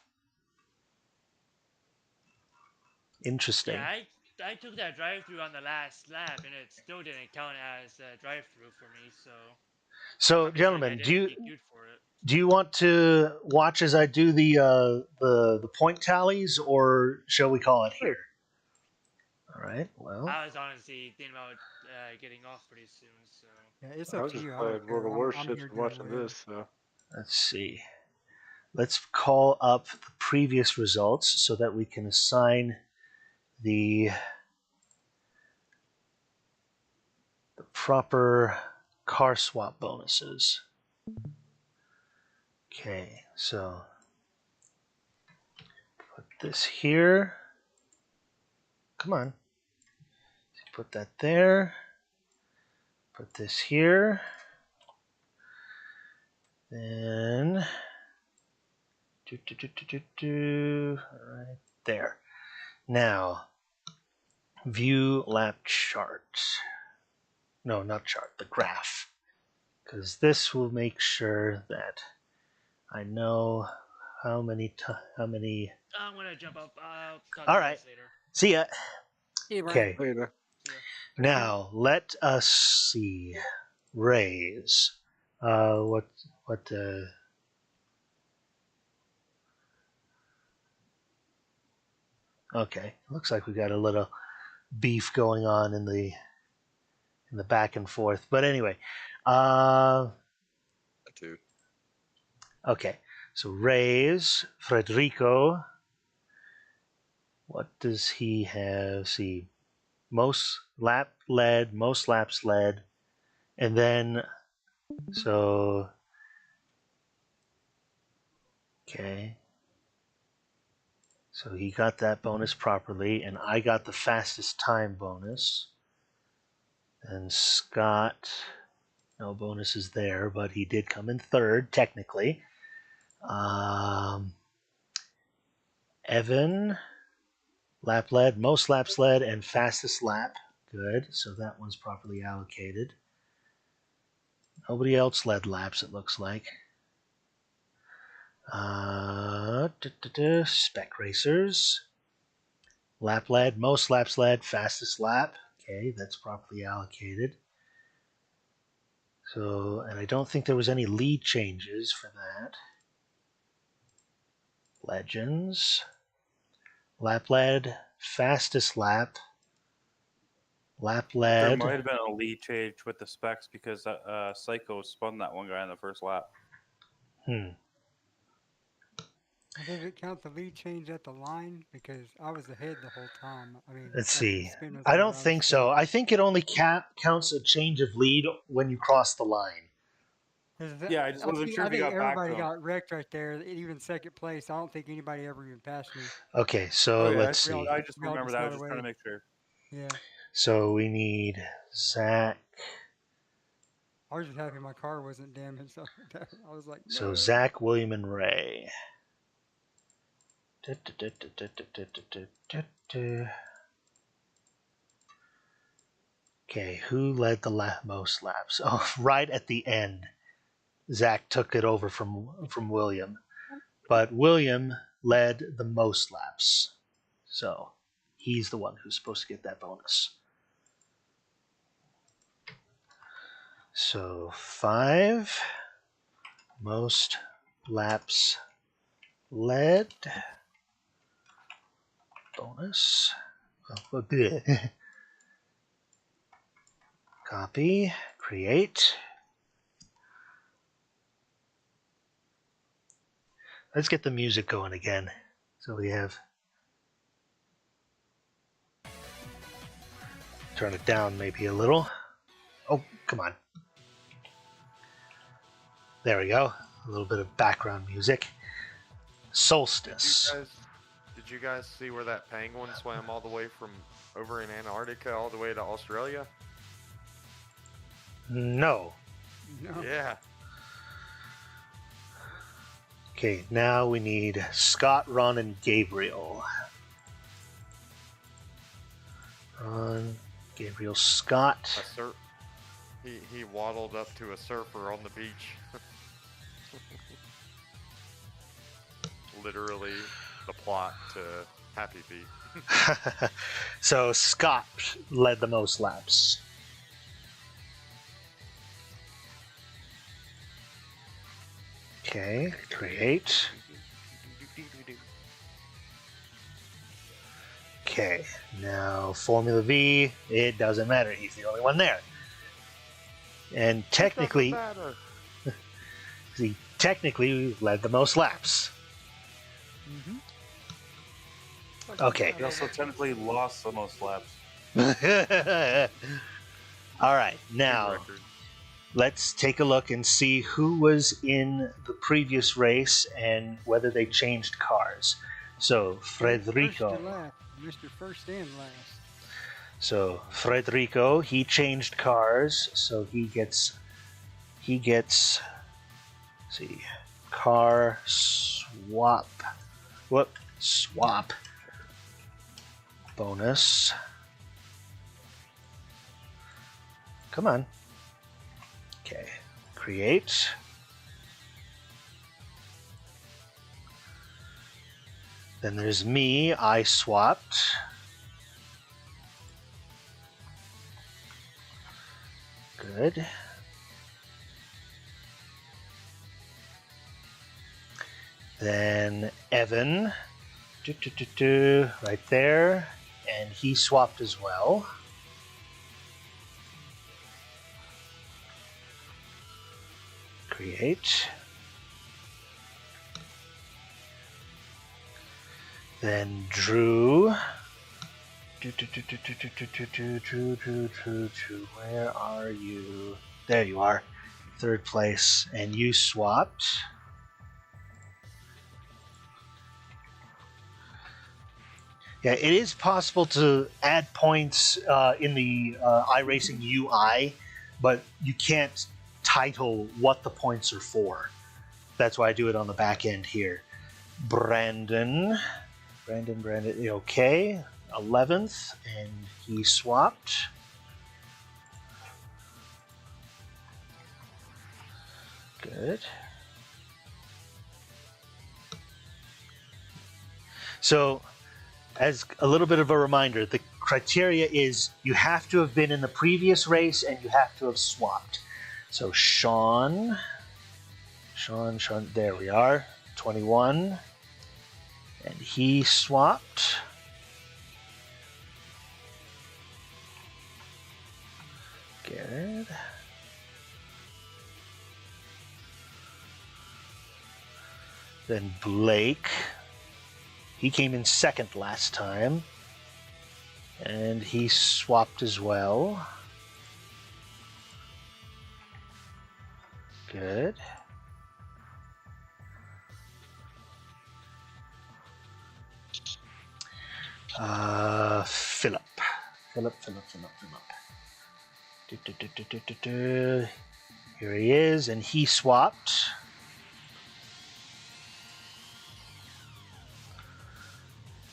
Interesting. Yeah, I took that drive-through on the last lap, and it still didn't count as a drive-through for me. So, gentlemen, do you want to watch as I do the point tallies, or shall we call it here? All right. Well, I was honestly thinking about getting off pretty soon. So yeah, it's up to you. World of Warships watching this. So let's see. Let's call up the previous results so that we can assign the proper car swap bonuses. Okay, so put this here. Come on. Put that there. Put this here. Then right there. Now, view lap chart. No, not chart, the graph. Because this will make sure that I know how many. I'm gonna jump up. I'll talk All to you right. guys later. See ya. Okay. Later. Now let us see. Raise. What? Okay, looks like we got a little beef going on in the back and forth. But anyway, okay. So Raise Federico. What does he have? See, most laps led, and then so okay. So he got that bonus properly, and I got the fastest time bonus. And Scott, no bonuses there, but he did come in third, technically. Evan, lap led, most laps led, and fastest lap. Good, so that one's properly allocated. Nobody else led laps, it looks like. Spec racers. Lap led, most laps led, fastest lap. Okay, that's properly allocated. So, and I don't think there was any lead changes for that. Legends. Lap lead. Fastest lap. Lap There lead. might have been a lead change with the specs because Psycho spun that one guy in the first lap. Does it count the lead change at the line? Because I was ahead the whole time. I mean, Let's after the see. spin was I over, don't was think still- so. I think it only counts a change of lead when you cross the line. Yeah, I just wasn't sure I if you think got back everybody to him. got wrecked right there. Even second place. I don't think anybody ever even passed me. Okay, so Okay, let's I see. just We all remember just that. I got was just trying to away. make sure. Yeah. So we need Zach. I was just happy my car wasn't damaged. So I was like, no. So Zach, William, and Ray. Okay, who led the most laps? Oh, right at the end, Zach took it over from William, but William led the most laps, so he's the one who's supposed to get that bonus. So 5 most laps led bonus. Oh, good. Copy, create. Let's get the music going again. So we have. Turn it down maybe a little. Oh, come on. There we go. A little bit of background music. Solstice. Did you guys see where that penguin swam all the way from over in Antarctica all the way to Australia? No. Yeah. Okay, now we need Scott, Ron, and Gabriel. Ron, Gabriel, Scott. He waddled up to a surfer on the beach. Literally the plot to Happy Feet. So Scott led the most laps. Okay, create. Okay, now Formula V, it doesn't matter. He's the only one there. And technically, we led the most laps. Okay. He also technically lost the most laps. All right, now let's take a look and see who was in the previous race and whether they changed cars. So, Frederico. Mr. First and last. So, Frederico, he changed cars, so he gets, let's see, car swap. Swap. Bonus. Come on. Okay, create. Then there's me, I swapped. Good. Then Evan, right there, and he swapped as well. Create. Then Drew. Drew, where are you? There you are. Third place, and you swapped. Yeah, it is possible to add points in the iRacing UI, but you can't title what the points are for. That's why I do it on the back end here. Brandon, okay, 11th, and he swapped. Good. So, as a little bit of a reminder, the criteria is you have to have been in the previous race and you have to have swapped. So Sean, there we are, 21. And he swapped. Good. Then Blake. He came in second last time. And he swapped as well. Good. Philip. Here he is, and he swapped.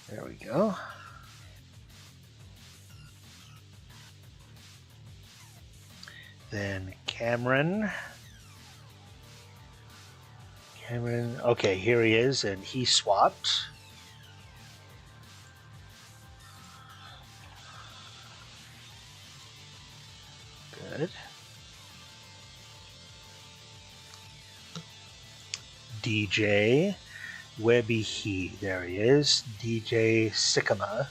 There we go. Then Cameron. Okay, here he is, and he swapped. Good. DJ. Where be he? There he is. DJ Sycamore.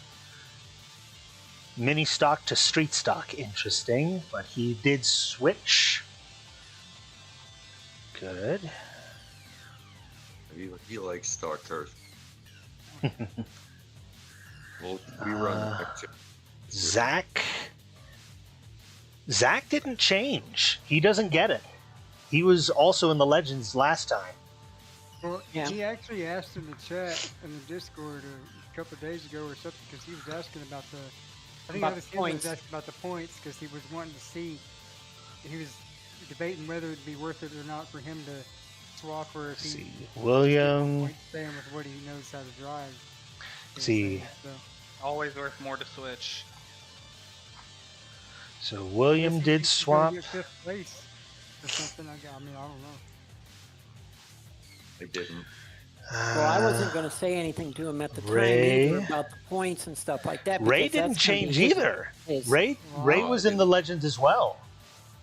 Mini stock to street stock. Interesting. But he did switch. Good. He likes stock cars. Well, we run Zach. Zach didn't change. He doesn't get it. He was also in the Legends last time. Well, he actually asked in the chat in the Discord a couple of days ago or something because he was asking about the. I think About the he was points. asking about the points because he was wanting to see. He was debating whether it'd be worth it or not for him to swap or if he. William. Staying with what he knows how to drive. See. So. Always worth more to switch. So William did swap. Get fifth place or something. I mean, I don't know. I didn't. Well, I wasn't going to say anything to him at the time Ray. either about the points and stuff like that. Ray because didn't that's gonna be change his- either. his- Ray was in the Legends as well.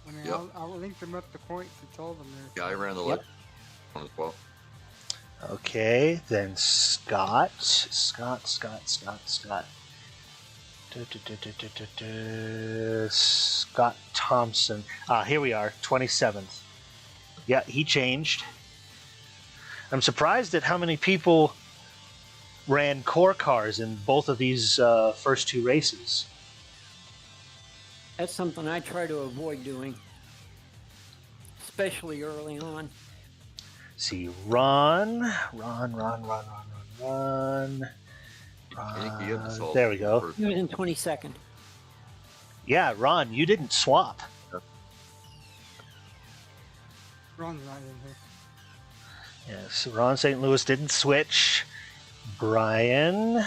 I mean, Yep. I'll link them up the points and told them there. Yeah, I ran the Yep. one as well. Okay, then Scott. Scott Thompson. Here we are, 27th. Yeah, he changed. I'm surprised at how many people ran core cars in both of these first two races. That's something I try to avoid doing, especially early on. See, Ron. There we go. He was in 22nd. Yeah, Ron, you didn't swap. Ron's not in here. Yes, Ron St. Louis didn't switch. Brian.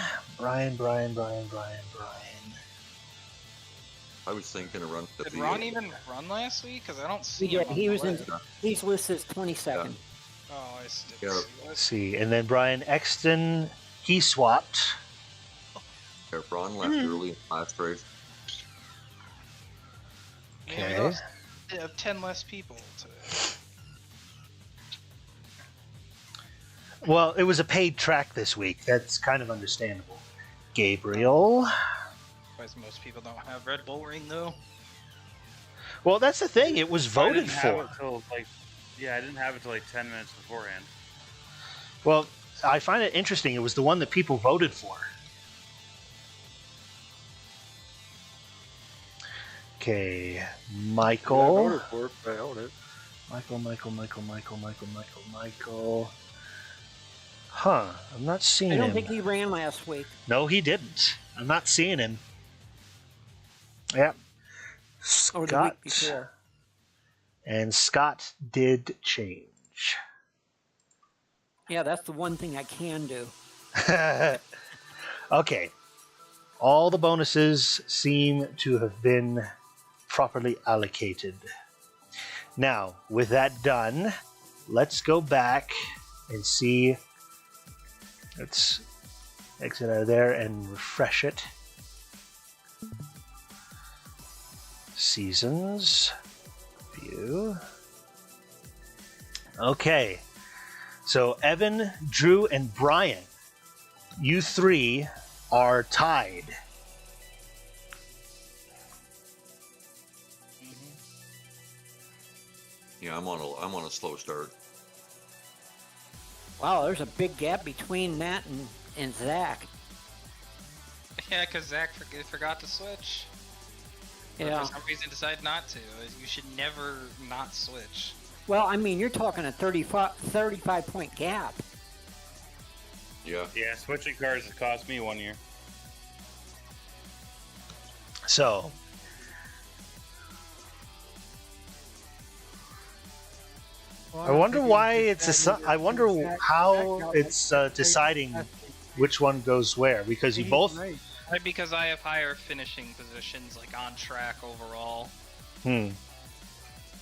I was thinking of run. Did Ron even run last week? Because I don't see Yeah, him on he the was in. list. He's listed as 22nd. Oh, I see. Yeah. Let's see, and then Brian Exton, he swapped. Yeah, Ron left early in last race. Yeah, we Okay. lost 10 less people today. Well, it was a paid track this week. That's kind of understandable. Gabriel. Because most people don't have Red Bull Ring, though. Well, that's the thing. It was I voted didn't have for. it till, I didn't have it till like 10 minutes beforehand. Well, I find it interesting. It was the one that people voted for. Okay, Michael. I voted for it, but I own it. Michael. Huh, I'm not seeing I don't him. think he ran last week. No, he didn't. I'm not seeing him. Yep. Or the Scott. week before. And Scott did change. Yeah, that's the one thing I can do. Okay. All the bonuses seem to have been properly allocated. Now, with that done, let's go back and see. Let's exit out of there and refresh it. Seasons. View. Okay. So Evan, Drew, and Brian you three are tied. Yeah, I'm on a slow start. Wow, there's a big gap between Matt and Zach. Yeah, because Zach forgot to switch. Or Yeah. for some reason decided not to. You should never not switch. Well, I mean, you're talking a 35 point gap. Yeah. Yeah, switching cars has cost me 1 year. So, Well, I wonder think why it's it's that I wonder Zach how got it's like deciding which one goes where, because you both. Right. Because I have higher finishing positions, like on track overall. Hmm.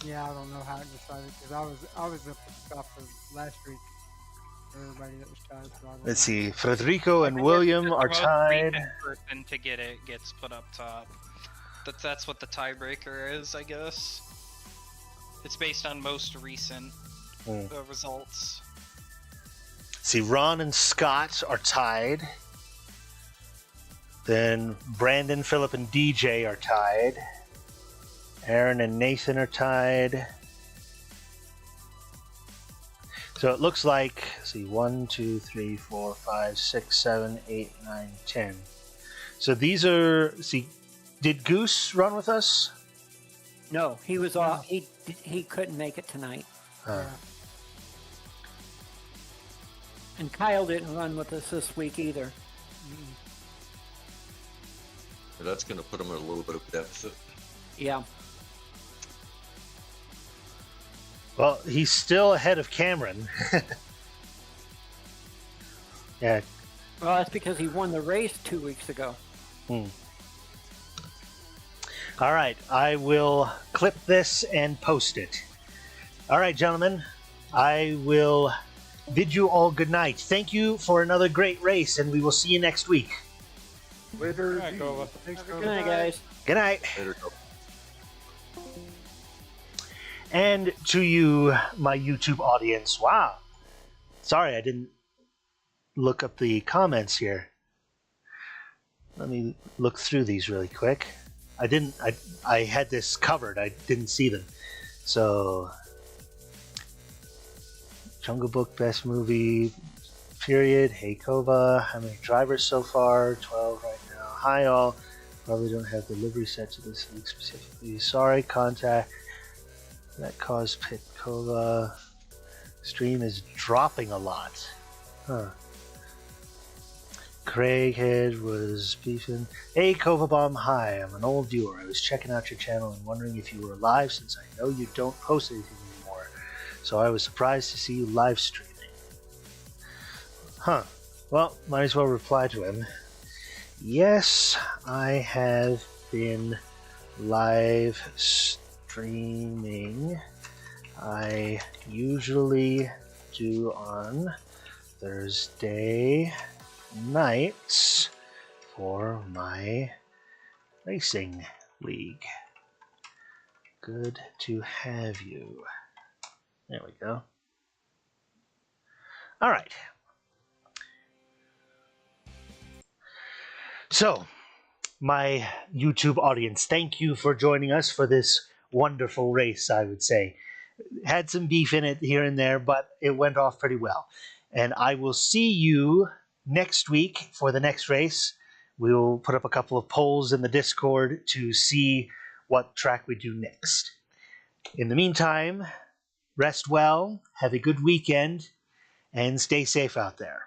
Yeah, I don't know how it decided because I was up at the top of last week. For everybody that was tied. So I don't Let's know. see. Federico and William are tied. The person to get it gets put up top. That's what the tiebreaker is, I guess. It's based on most recent results. See, Ron and Scott are tied. Then Brandon, Philip, and DJ are tied. Aaron and Nathan are tied. So it looks like, let's see, 1, 2, 3, 4, 5, 6, 7, 8, 9, 10. So these are, see, did Goose run with us? No, he was off. He couldn't make it tonight. And Kyle didn't run with us this week either. That's going to put him at a little bit of a deficit. Yeah. Well, he's still ahead of Cameron. Yeah. Well, that's because he won the race 2 weeks ago. All right, I will clip this and post it. All right, gentlemen, I will bid you all good night. Thank you for another great race, and we will see you next week. Later. Thanks, Good night, guys. Good night. Later. And to you, my YouTube audience, wow. Sorry, I didn't look up the comments here. Let me look through these really quick. I had this covered. I didn't see them. So, Jungle Book, best movie, period. Hey, Kova, how many drivers so far? 12 right now. Hi, all. Probably don't have delivery set to this week specifically. Sorry, contact. That caused Pit Kova. Stream is dropping a lot. Huh. Craighead was beefing. Hey, Kovabomb, hi. I'm an old viewer. I was checking out your channel and wondering if you were live since I know you don't post anything anymore. So I was surprised to see you live streaming. Huh. Well, might as well reply to him. Yes, I have been live streaming. I usually do on Thursday nights for my racing league. Good to have you. There we go. All right. So, my YouTube audience, thank you for joining us for this wonderful race, I would say. Had some beef in it here and there, but it went off pretty well. And I will see you next week for the next race. We'll put up a couple of polls in the Discord to see what track we do next. In the meantime, rest well, have a good weekend, and stay safe out there.